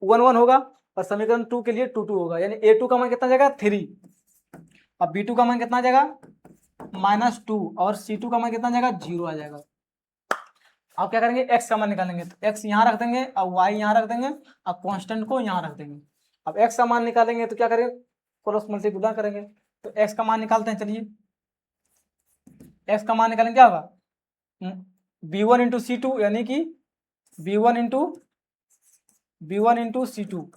1 होगा और समीकरण 2 के लिए 2 2 होगा, यानी a2 का मान कितना जाएगा 3 और b2 का मान कितना जाएगा -2 और c2 का मान कितना जाएगा 0 आ जाएगा। अब क्या करेंगे x का मान निकालेंगे, तो x यहाँ रख देंगे और y यहाँ रख देंगे और कांस्टेंट को यहाँ रख देंगे। अब x का मान निकालेंगे तो क्या करेंगे क्रॉस मल्टी गुना करेंगे तो x का मान निकालते हैं। चलिए x का मान निकालेंगे, क्या होगा b1 इंटू सी टू, यानी कि b1 into C to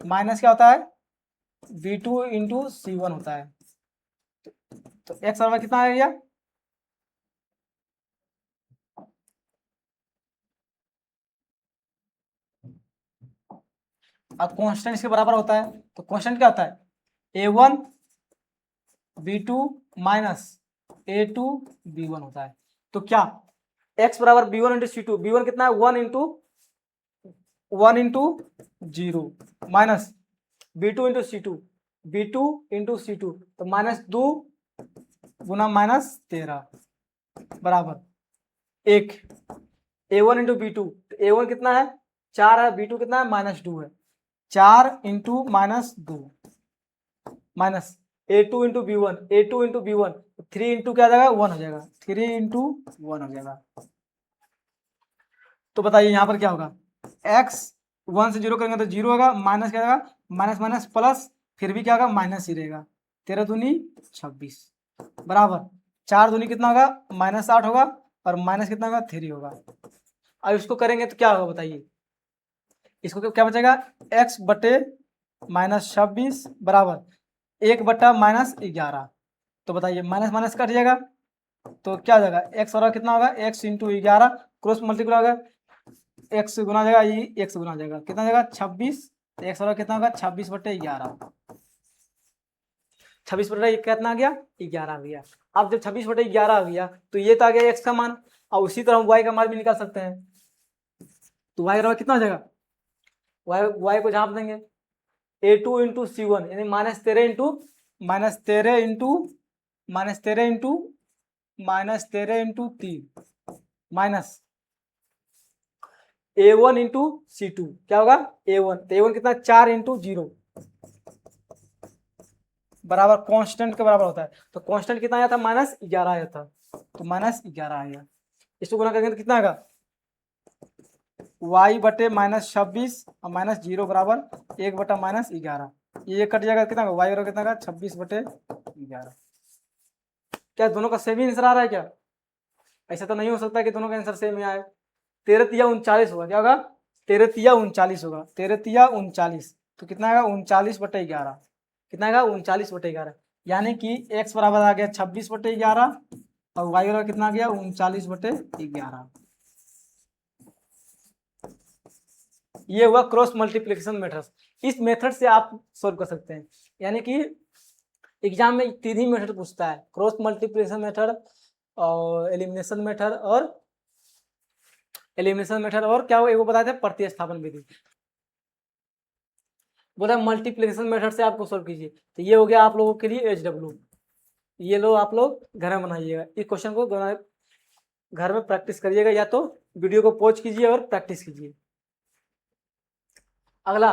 minus क्या होता है b2 इंटू सी1 होता है। तो x बराबर कितना आ गया, अब कांस्टेंट इसके बराबर होता है, तो कांस्टेंट क्या होता है a1 b2 minus a2 b1 होता है। तो क्या x बराबर b1 into C to, b1 कितना है 1 into 0 minus b2 into C two, b2 into C two, तो -2 गुना -13 बराबर 1। a1 into B to, a1 कितना है 4 है, b2 कितना है -2 है, 4 into -2 minus a2 into b1, a2 into b1 3 into क्या आ जाएगा 1 हो जाएगा, 3 इंटू 1 हो जाएगा। तो बताइए यहाँ पर क्या होगा, x 1 से 0 करेंगे तो 0 होगा, माइनस क्या होगा माइनस माइनस प्लस, फिर भी क्या होगा माइनस ही रहेगा, 13 दूनी 26 बराबर 4 दूनी कितना होगा -8 होगा, और माइनस कितना होगा 3 होगा। अब इसको करेंगे तो क्या होगा बताइए, इसको क्या बचेगा x बटे -26 बराबर 1 बटा -11। तो बताइए माइनस माइनस कट जाएगा तो क्या हो जाएगा x बराबर कितना होगा x इंटू 11, क्रॉस मल्टीप्लाई होगा x गुना जाएगा, ये x गुना जाएगा, कितना जाएगा 26, तो x बराबर कितना होगा 26 बटे 11, 26 बटे कितना आ गया 11 आ गया। अब जब 26 बटे 11 आ गया तो ये तो आ गया x का मान, और उसी तरह हम y का मान भी निकाल सकते हैं। तो y बराबर कितना हो जाएगा, y को झाँप देंगे a2 इंटू सी वन, यानी -13 into -13 into -13 minus a1 into C two, क्या होगा a1, तो a1 कितना 4 इंटू 0 बराबर कांस्टेंट के बराबर होता है। तो कांस्टेंट कितना आया था -11 आया था, तो -11 आया, इसको गुना करेंगे तो कितना आएगा y बटे -26 और -0 बराबर 1 बटा -11, ये कट जाएगा, कितना y बराबर कितना 26 बटे 11। क्या दोनों का सेम ही आंसर आ रहा है क्या, ऐसा तो नहीं हो सकता कि दोनों का आंसर सेम ही आए। 13 तिया 39 होगा, क्या होगा 13 तिया 39 होगा, 13 तिया 39, तो कितना आएगा 39 बटे 11, कितना आएगा 39 बटे 11, यानी कि x बराबर आ गया 26 बटे 11 और y बराबर कितना आ गया 39 बटे 11। ये हुआ क्रॉस मल्टीप्लिकेशन मेथड। इस मेथड से आप सोल्व कर सकते हैं, यानी कि एग्जाम में 3 ही मेथड पूछता है, क्रॉस मल्टीप्लिकेशन मेथड और एलिमिनेशन मेथड और क्या वो बताए थे प्रतिस्थापन विधि। बोला मल्टीप्लिकेशन मेथड से आपको सोल्व कीजिए, तो ये हो गया आप लोगों के लिए HW। ये लो आप लोग घर में बनाइएगा, इस क्वेश्चन को घर में प्रैक्टिस करिएगा, या तो वीडियो को पॉज कीजिए और प्रैक्टिस कीजिए। अगला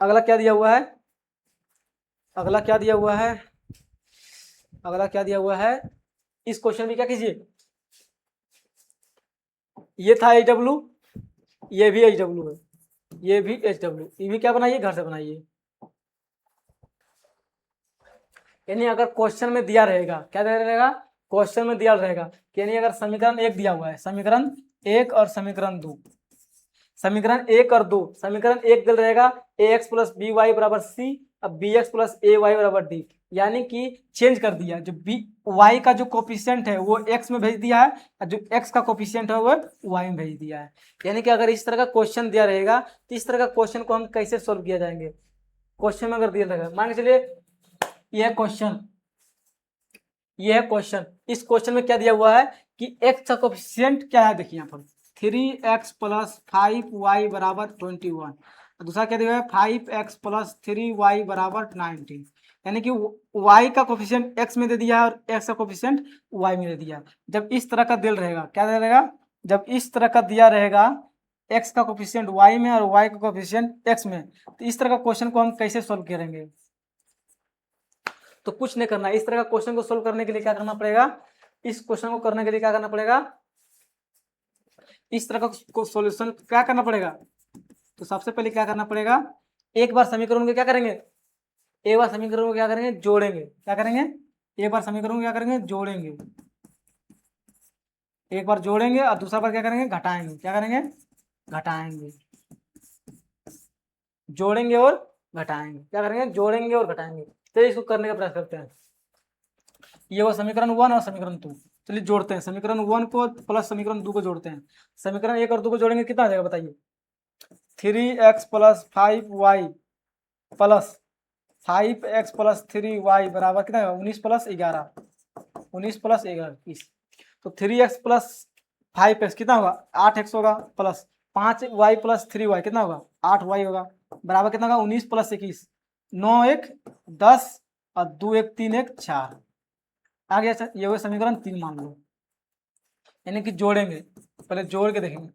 अगला क्या दिया हुआ है, अगला क्या दिया हुआ है, इस क्वेश्चन में क्या कीजिए, ये था HW, ये भी HW है, ये भी HW, ये भी क्या बनाइए घर से बनाइए। यानी अगर क्वेश्चन में दिया रहेगा, क्या दिया रहेगा क्वेश्चन में दिया रहेगा, यानी अगर समीकरण 1 दिया हुआ है, समीकरण 1 और समीकरण 2, समीकरण 1 और 2, समीकरण 1 दिया रहेगा ax प्लस बी वाई बराबर सी, अब bx प्लस ए वाई बराबर डी, यानी कि चेंज कर दिया, जो बी वाई का जो कोफिशिएंट है वो x में भेज दिया है, और जो x का कोफिशिएंट है वो y में भेज दिया है। यानी कि अगर इस तरह का क्वेश्चन दिया रहेगा तो इस तरह का क्वेश्चन को हम कैसे सोल्व किया जाएंगे, क्वेश्चन में अगर दिया रहेगा, मान के चलिए यह क्वेश्चन, इस क्वेश्चन में क्या दिया हुआ है कि x का कोफिशिएंट क्या है, देखिए यहाँ पर 3x प्लस 5y बराबर 21, दूसरा क्या दिया है 5x प्लस 3y बराबर 19, यानी कि y का कोफिशिएंट x में दे दिया है और x का कोफिशिएंट y में दे दिया है। जब इस तरह का दिल रहेगा, क्या दिया रहेगा, जब इस तरह का दिया रहेगा x का कोफिशिएंट y में और y का कोफिशिएंट x में, तो इस तरह का क्वेश्चन को हम कैसे सोल्व करेंगे। तो कुछ नहीं करना, इस तरह का क्वेश्चन को सोल्व करने के लिए क्या करना पड़ेगा, इस क्वेश्चन को करने के लिए क्या करना पड़ेगा, इस तरह का सॉल्यूशन क्या करना पड़ेगा। तो सबसे पहले क्या करना पड़ेगा, एक बार समीकरण को क्या करेंगे, एक बार समीकरण को क्या करेंगे, जोड़ेंगे। क्या करेंगे, एक बार समीकरण को क्या करेंगे, जोड़ेंगे। एक बार जोड़ेंगे और दूसरा बार क्या करेंगे, घटाएंगे। क्या करेंगे, घटाएंगे। जोड़ेंगे और घटाएंगे। क्या करेंगे, जोड़ेंगे और घटाएंगे। चलिए इसको करने का प्रयास करते हैं। ये वो समीकरण 1 और समीकरण 2, चलिए जोड़ते हैं। समीकरण 1 को प्लस समीकरण 2 को जोड़ते हैं। समीकरण 1 और 2 को जोड़ेंगे कितना आ जाएगा बताइए, 3x + 5y plus 5x + 3y बराबर कितना है, 19 + 11, 19 + 11 20। तो 3x + 5x कितना होगा, 8x होगा, प्लस 5y + 3y कितना होगा, 8y होगा, बराबर कितना होगा, 19 + 21, 9 1 10 और 2 1 3 1 4 आ गया। अच्छा, ये हो समीकरण 3 मान लो, यानी कि जोड़ेंगे। पहले जोड़ के देखेंगे,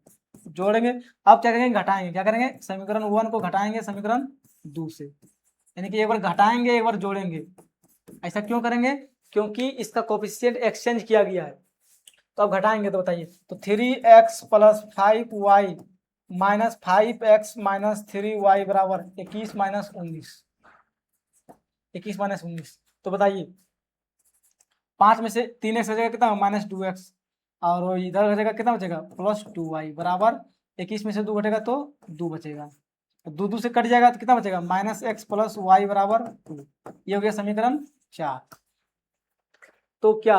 जोड़ेंगे। अब क्या करेंगे, घटाएंगे। क्या करेंगे, समीकरण 1 को घटाएंगे समीकरण 2 से, यानी कि एक बार घटाएंगे एक बार जोड़ेंगे। ऐसा क्यों करेंगे, क्योंकि इसका कोफिशिएंट एक्सचेंज किया गया है। तो अब घटाएंगे तो बताइए, तो 3x + 5y - 5x - 3y बराबर 21 - 19, 21 - 19। तो बताइए 5 में से 3x हो जाएगा कितना, -2x, और इधर हो जाएगा कितना बचेगा, +2y बराबर 21 में से 2 घटेगा तो 2 बचेगा। तो 2 2 से कट जाएगा तो कितना बचेगा, -x + y बराबर 2। ये हो गया समीकरण 4। तो क्या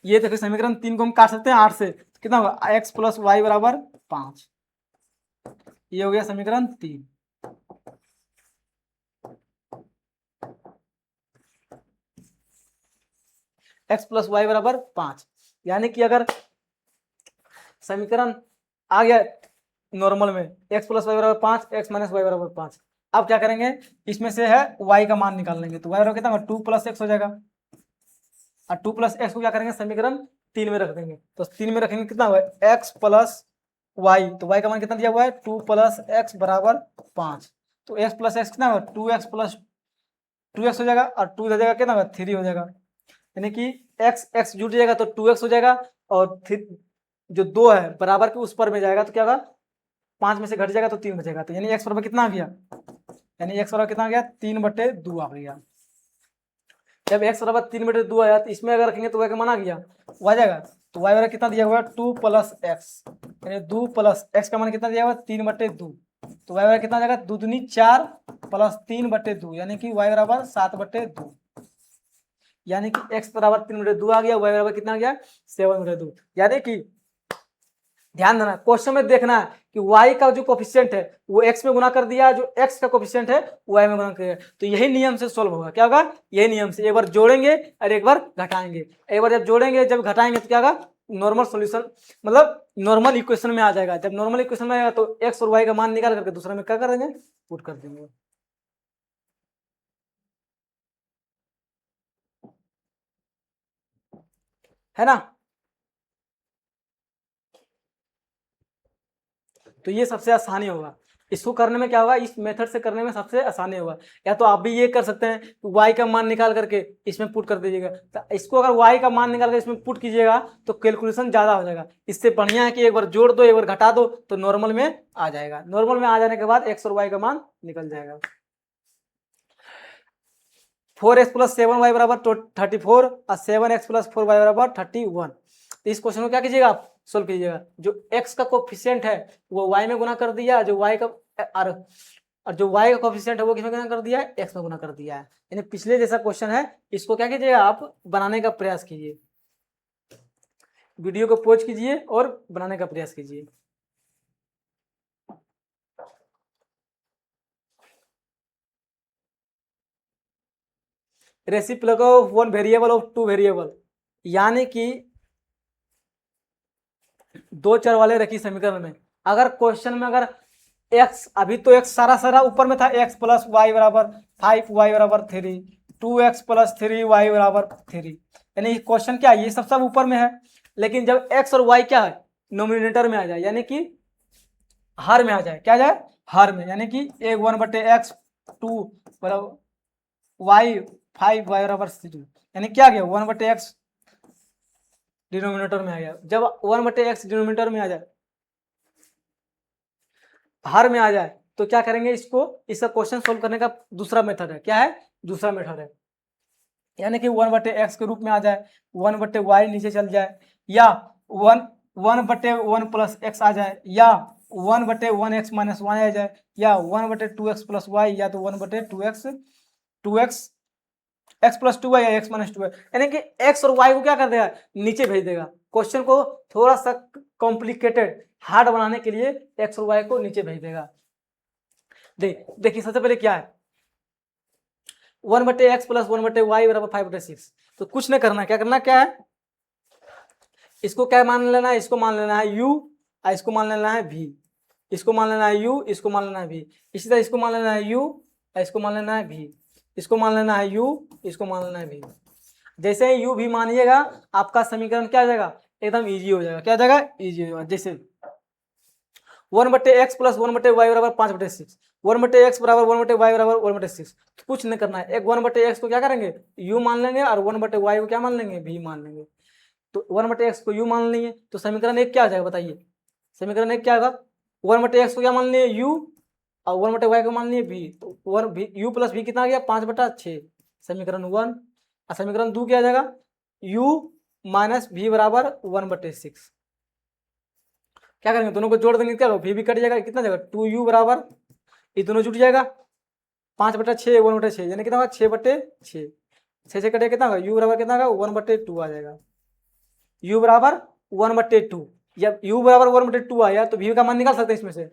ये देखिए समीकरण 3 को हम काट सकते हैं 8 से, तो कितना होगा, x + y बराबर 5। ये हो गया समीकरण 3। x + y बराबर 5, यानी कि अगर समीकरण आ गया नॉर्मल में, x + y बराबर 5, x - y बराबर 5। अब क्या करेंगे, इसमें से है y का मान निकाल लेंगे। तो y बराबर कितना होगा, 2 + x हो जाएगा, और 2 + x को क्या करेंगे, समीकरण 3 में रख देंगे। तो 3 में रखेंगे कितना होगा, x + y, तो y का मान कितना दिया हुआ है, 2 + x बराबर 5। तो x + x कितना होगा, 2x + 2x हो जाएगा, और 2 इधर जाएगा कितना होगा, 3 हो जाएगा। यानी कि x x जुट जाएगा तो 2x हो जाएगा, और जो 2 है बराबर के उस पर में जाएगा तो क्या होगा, 5 में से घट जाएगा तो 3 बचेगा। तो यानी x बराबर कितना आ गया, यानी x बराबर कितना आ गया, 3/2 आ गया। जब x बराबर 3/2 आया तो इसमें अगर रखेंगे तो y का मान आ गया, वो आ जाएगा। तो y बराबर कितना दिया हुआ है, 2 + x, यानी 2 + x का मान कितना दिया हुआ है, 3/2। तो y बराबर कितना आ जाएगा, 2 दूनी 4 + 3/2, यानी कि y बराबर 7/2। यानी कि x बराबर 3/2 आ गया, y बराबर कितना आ गया, 7/2। यानी कि ध्यान देना, क्वेश्चन में देखना है कि y का जो कोफिशिएंट है वो x में गुना कर दिया, जो x का कोफिशिएंट है वो y में गुना कर दिया। तो यही नियम से सोल्व होगा। क्या होगा, यही नियम से एक बार जोड़ेंगे और एक बार घटाएंगे। एक बार जब जोड़ेंगे जब घटाएंगे तो क्या होगा, नॉर्मल सॉल्यूशन, मतलब नॉर्मल इक्वेशन में आ जाएगा। जब नॉर्मल इक्वेशन में आएगा तो x और y का मान निकाल करके दूसरा में क्या कर देंगे, पुट कर देंगे। है ना। तो ये सबसे आसानी होगा, इसको करने में क्या होगा, इस मेथड से करने में सबसे आसानी होगा। या तो आप भी ये कर सकते हैं, y का मान निकाल करके इसमें पुट कर दीजिएगा। तो इसको अगर y का मान निकाल कर इसमें पुट कीजिएगा तो कैलकुलेशन ज़्यादा हो जाएगा। इससे बढ़िया है कि एक बार जोड़ दो एक बार घटा दो तो नॉर्मल में आ जाएगा। नॉर्मल में आ जाने के बाद x और y का मान निकल जाएगा। 4x + 7y बराबर 34 और 7x + 4y बराबर 31। तो इस क्वेश्चन को क्या कीजिएगा, आप सोल्व कीजिएगा। जो x का कोफिशिएंट है वो y में गुना कर दिया, जो y का और जो y का कोफिशिएंट है वो किसमें गुना कर दिया है, x में गुना कर दिया है। यानी पिछले जैसा क्वेश्चन है, इसको क्या कीजिएगा, आप बनाने का प्रयास कीजिए। वीडियो को पॉज कीजिए और बनाने का प्रयास कीजिए। Reciprocal of one variable of two variable, यानी कि दो चर वाले रखी समीकरण में अगर क्वेश्चन में अगर x, अभी तो x सारा सारा ऊपर में था, x + y बराबर 5y बराबर 3, 2x + 3y बराबर 3, यानी क्वेश्चन क्या है, ये सब ऊपर में है। लेकिन जब x और y क्या है, नोमिनेटर में आ जाए, यानी कि हर में आ जाए। क्या जाए, हर में, यानी कि 1/x 2 बराबर y 5y बराबर 3, यानी क्या गया 1/x डिनोमिनेटर में आ गया। जब 1/x डिनोमिनेटर में आ जाए, हर में आ जाए तो क्या करेंगे, इसका क्वेश्चन सोल्व करने का दूसरा मेथड है। क्या है? दूसरा मेथड है, यानी कि 1/x के रूप में आ जाए, 1/y नीचे चल जाए, या 1/1 प्लस एक्स आ जाए, या 1/1x माइनस वाई आ जाए, या 1/2x प्लस वाई, या तो 1/2x x प्लस 2y या x माइनस 2y, यानी कि x और y को क्या कर देगा, नीचे भेज देगा। क्वेश्चन को थोड़ा सा कॉम्प्लिकेटेड हार्ड बनाने के लिए x और y को नीचे भेज देगा। देखिए सबसे पहले क्या है, 1/x प्लस 1/y बराबर 5/6। तो कुछ नहीं करना, क्या करना, क्या है, इसको क्या मान लेना है, इसको मान लेना है u, इसको मान लेना है v, इसको मान लेना है u, इसको मान लेना है v, इसी तरह इसको मान लेना है u, इसको मान लेना है v, इसको मान लेना है u, इसको मान लेना है v। जैसे ही u v मानिएगा आपका समीकरण क्या हो जाएगा, एकदम इजी हो जाएगा। क्या हो जाएगा, इजी हो जाएगा। जैसे 1/x प्लस 1/y बराबर 5/6, 1/x बराबर 1/y बराबर 1/6। कुछ नहीं करना है, एक 1/x को क्या करेंगे, u मान लेंगे, और 1/y को क्या मान लेंगे, v मान लेंगे। तो 1/x को u मान लेंगे, तो समीकरण एक क्या हो जाएगा, बताइए। समीकरण एक क्या होगा, 1/x को क्या मान लिए, u, और 1/y को मान लिए v। तो u प्लस v कितना आ गया, 5/6, समीकरण 1। और समीकरण 2 क्या आ जाएगा, u माइनस v बराबर 1/6। क्या करेंगे, दोनों को जोड़ देंगे, क्या v भी कट जाएगा, कितना जाएगा 2u बराबर, ये दोनों जुट जाएगा 5/6 1/6, यानी कितना होगा 6/6, 6 से कटे कितना होगा, u बराबर कितना होगा 1/2 आ जाएगा। u बराबर 1/2, जब u बराबर 1/2 आया तो v का मान निकाल सकते हैं इसमें से,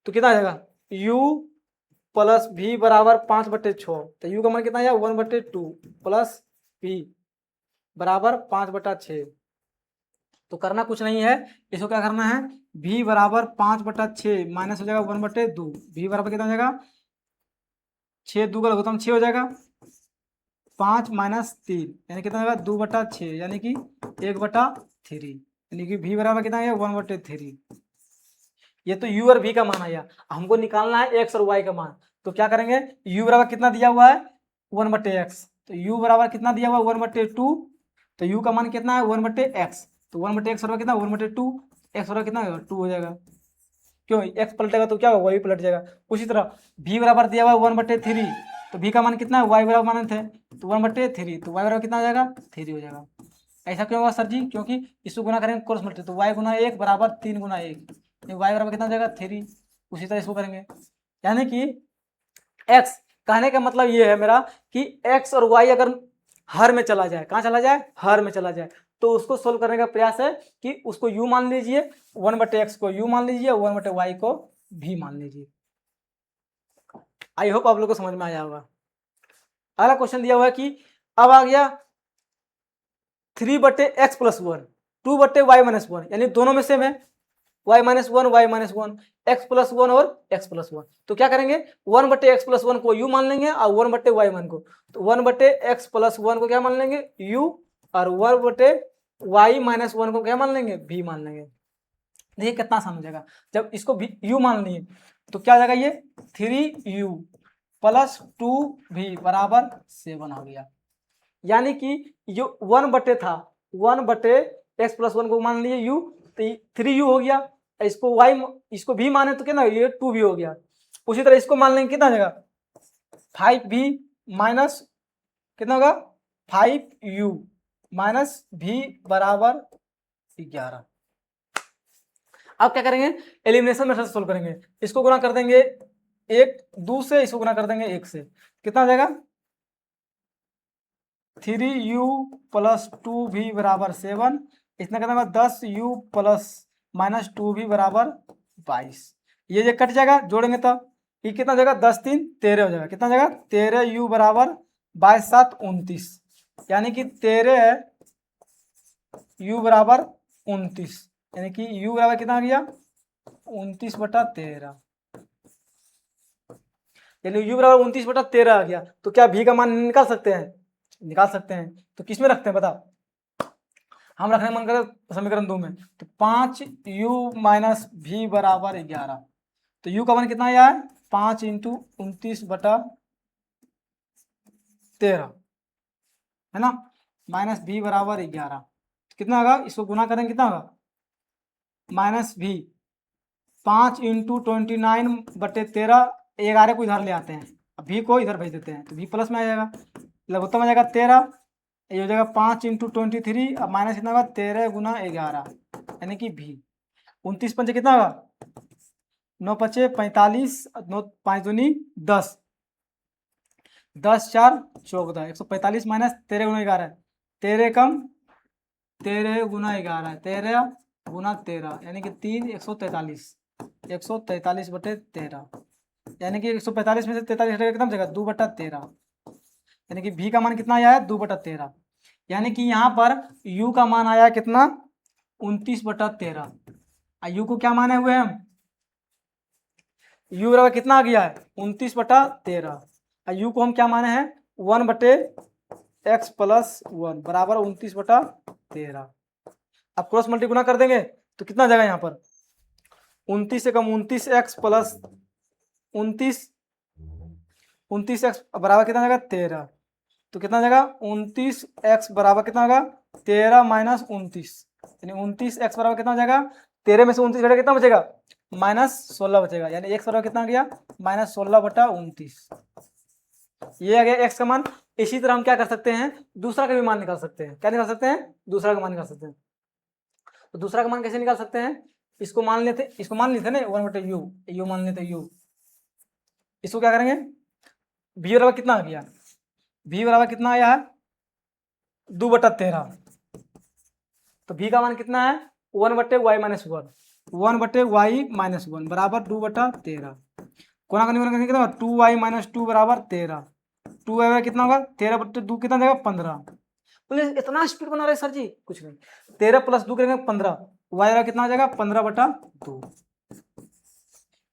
तो कितना आ जाएगा u प्लस v बराबर 5/6। तो u का मान कितना आया 1/2 प्लस v बराबर 5/6। तो करना कुछ नहीं है, इसको क्या करना है, v बराबर 5/6 माइनस हो जाएगा 1/2, v बराबर कितना हो जाएगा 6 2 का लघुत्तम 6 हो जाएगा, 5 माइनस 3 यानी कितना होगा 2/6, यानी कि 1/3, यानी कि v बराबर कितना है 1/3। ये तो u और v का मान आया, हमको निकालना है x और y का मान। तो क्या करेंगे, u बराबर कितना दिया हुआ है 1/x, तो u बराबर कितना दिया हुआ है 1/2, तो u का मान कितना है 1/x, तो 1/x बराबर कितना 1/2, x बराबर कितना होगा 2 हो जाएगा। क्यों, x पलटेगा तो क्या होगा, y पलट जाएगा। उसी तरह v बराबर दिया हुआ है 1/3, तो v का मान कितना है, y बराबर माने थे, तो 1/3, तो y बराबर कितना आ जाएगा 3 हो जाएगा। ऐसा क्यों होगा सर जी, क्योंकि इसको गुना करेंगे क्रॉस मल्टी, तो y गुना 1 बराबर 3 गुना 1, y बराबर कितना हो जाएगा 3। उसी तरह इसको करेंगे, यानी कि x, कहने का मतलब ये है मेरा कि x और y अगर हर में चला जाए, कहाँ चला जाए, हर में चला जाए, तो उसको सोल्व करने का प्रयास है कि उसको u मान लीजिए, 1/x को u मान लीजिए, 1/y को v मान लीजिए। आई होप आप लोग को समझ में आया होगा। अगला क्वेश्चन दिया हुआ है कि अब आ गया 3/x प्लस 1, 2/y माइनस 1, यानी दोनों में सेम है, y minus 1 y minus 1, x plus 1 और x प्लस 1। तो क्या करेंगे, 1/x प्लस 1 को u मान लेंगे, और 1/y मान को, तो 1/x प्लस 1 को क्या मान लेंगे u, और 1/y माइनस 1 को क्या मान लेंगे v मान लेंगे। देखिए कितना आसान हो जाएगा, जब इसको u मान लिए तो क्या हो जाएगा, ये 3u प्लस 2v बराबर 7 हो गया। यानी कि जो 1/, था 1/x प्लस 1 को मान लिए u, तो 3u हो गया, इसको y, इसको v माने तो कितना, ये 2v हो गया। उसी तरह इसको मान लेंगे, कितना हो जाएगा 5v माइनस कितना होगा 5u माइनस v बराबर 11। अब क्या करेंगे, एलिमिनेशन मेथड से सोल्व करेंगे, इसको गुना कर देंगे 1 2 से, इसको गुना कर देंगे 1 से, कितना हो जाएगा 3u प्लस 2v बराबर 7, इतना कितना होगा 10u प्लस माइनस 2v बराबर 22। ये कट जाएगा, जोड़ेंगे तो ये कितना हो जाएगा 10 3 13 हो जाएगा, कितना हो जाएगा 13u बराबर 22 7 29, यानी कि 13u बराबर 29, यानी कि u बराबर कितना आ गया 29/13, यानी u बराबर 29/13 आ गया। तो क्या v का मान निकाल सकते हैं, निकाल सकते हैं। तो किस में रखते हैं बता, हम रखने मन करें समीकरण 2 में, तो 5u माइनस v बराबर 11, तो u का मान कितना आया है 5 इंटू 29/13 है ना, माइनस v बराबर 11, कितना होगा, इसको गुना करेंगे कितना होगा माइनस v 5 इंटू 29/13, 11 को इधर ले आते हैं, भी को इधर भेज देते हैं तो भी प्लस में आ जाएगा, लघुत्तम आ जाएगा 13, ये हो जाएगा 5 इंटू 23, अब माइनस कितना होगा 13 गुना 11 यानी कि भी। 29 पंचे कितना होगा 9 पचे 45, 9 5 दूनी 10, 10 4 14, 145 माइनस 13 गुना 11, 13 कम 13 गुना 11, 13 गुना 13 यानी कि 3, 143, 143/13 यानी कि 145 में से 43 हटेगा कितना बचेगा 2/13 यानी कि भी का मान कितना आया है 2/13 यानी कि यहाँ पर u का मान आया कितना 29/13। u को क्या माने हुए हम u बराबर कितना आ गया है 29/13, u को हम क्या माने हैं 1/x + 1 बराबर 29/13। अब क्रॉस मल्टी गुना कर देंगे तो कितना आ जाएगा यहाँ पर 29 से कम 29x + 29x बराबर कितना आ जाएगा 13, तो कितना आ जाएगा 29x बराबर कितना होगा 13 माइनस 29 यानी 29x बराबर कितना हो जाएगा 13 में से 29 घटेगा कितना बचेगा -16 बचेगा, यानी x बराबर कितना आ गया -16/29। ये आ गया x का मान। इसी तरह हम क्या कर सकते हैं दूसरा का भी मान निकाल सकते हैं। क्या निकाल सकते हैं दूसरा का मान निकाल सकते हैं। तो दूसरा का मान कैसे निकाल सकते हैं, इसको मान लेते ना 1/u मान लेते u। इसको क्या करेंगे v बराबर कितना आ गया v बराबर कितना आया है 2/13, तो v का मान कितना है 1/y - 1 1/y - 1 बराबर 2/13। कोना का निवारण करने कितना होगा 2y - 2 बराबर 13, 2y कितना होगा 13/2 कितना देगा 15। बोले इतना स्पीड बना रहे सर जी, कुछ नहीं 13 + 2 करेंगे 15, y का कितना आ जाएगा 15/2।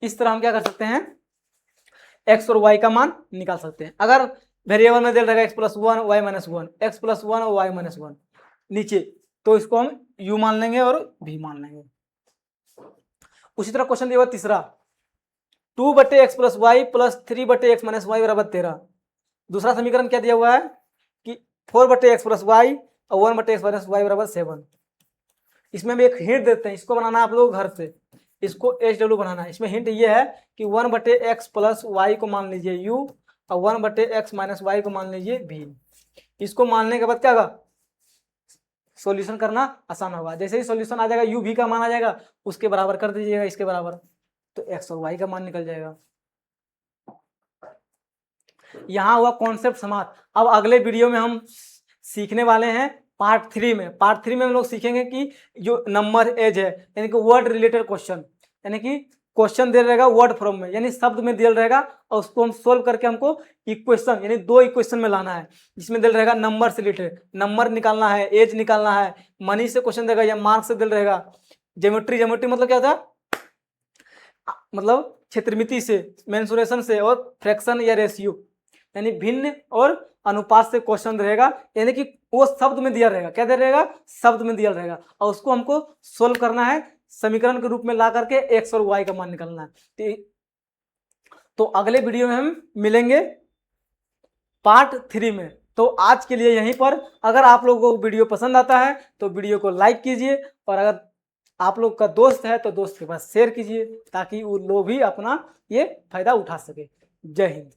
इस तरह हम क्या कर सकते हैं x और y का मान निकाल सकते हैं। अगर वेरिएबल में दे रहेगा x + 1 y - 1 x + 1 और y - 1 नीचे, तो इसको हम u मान लेंगे और v मान लेंगे। उसी तरह क्वेश्चन दिया हुआ तीसरा 2/x + y + 3/x - y बराबर 13। दूसरा समीकरण क्या दिया हुआ है कि 4/x + y और 1/x - y बराबर 7। इसमें हम एक हिंट देते हैं, इसको बनाना आप लोग घर से, इसको HW बनाना है। इसमें हिंट ये है कि 1/x + y को मान लीजिए u और 1/x - y को मान लीजिए v। इसको मानने के बाद क्या होगा सॉल्यूशन करना आसान होगा। जैसे ही सॉल्यूशन आ जाएगा u v का मान आ जाएगा, उसके बराबर कर दीजिएगा इसके बराबर, तो x और y का मान निकल जाएगा। यहाँ हुआ कॉन्सेप्ट समाप्त। अब अगले वीडियो में हम सीखने वाले हैं पार्ट 3 में। पार्ट 3 में हम लोग सीखेंगे कि जो नंबर एज है यानी कि वर्ड रिलेटेड क्वेश्चन, यानी कि क्वेश्चन दे रहेगा वर्ड फॉर्म में यानी शब्द में दिया रहेगा और उसको हम सोल्व करके हमको इक्वेशन यानी 2 इक्वेशन में लाना है, जिसमें दिल रहेगा नंबर से रिलेटेड, नंबर निकालना है, एज निकालना है, मनी से क्वेश्चन देगा या मार्क्स से दिल रहेगा, ज्योमेट्री मतलब क्या था मतलब क्षेत्रमिति से, मेंसुरेशन से और फ्रैक्शन या रेशियो यानी भिन्न और अनुपात से क्वेश्चन रहेगा, यानी कि वो शब्द में दिया रहेगा। क्या दे रहेगा शब्द में दिया रहेगा और उसको हमको सोल्व करना है, समीकरण के रूप में ला करके x और y का मान निकालना है। तो अगले वीडियो में हम मिलेंगे पार्ट 3 में। तो आज के लिए यहीं पर। अगर आप लोगों को वीडियो पसंद आता है तो वीडियो को लाइक कीजिए और अगर आप लोग का दोस्त है तो दोस्त के पास शेयर कीजिए ताकि वो लोग भी अपना ये फायदा उठा सके। जय हिंद।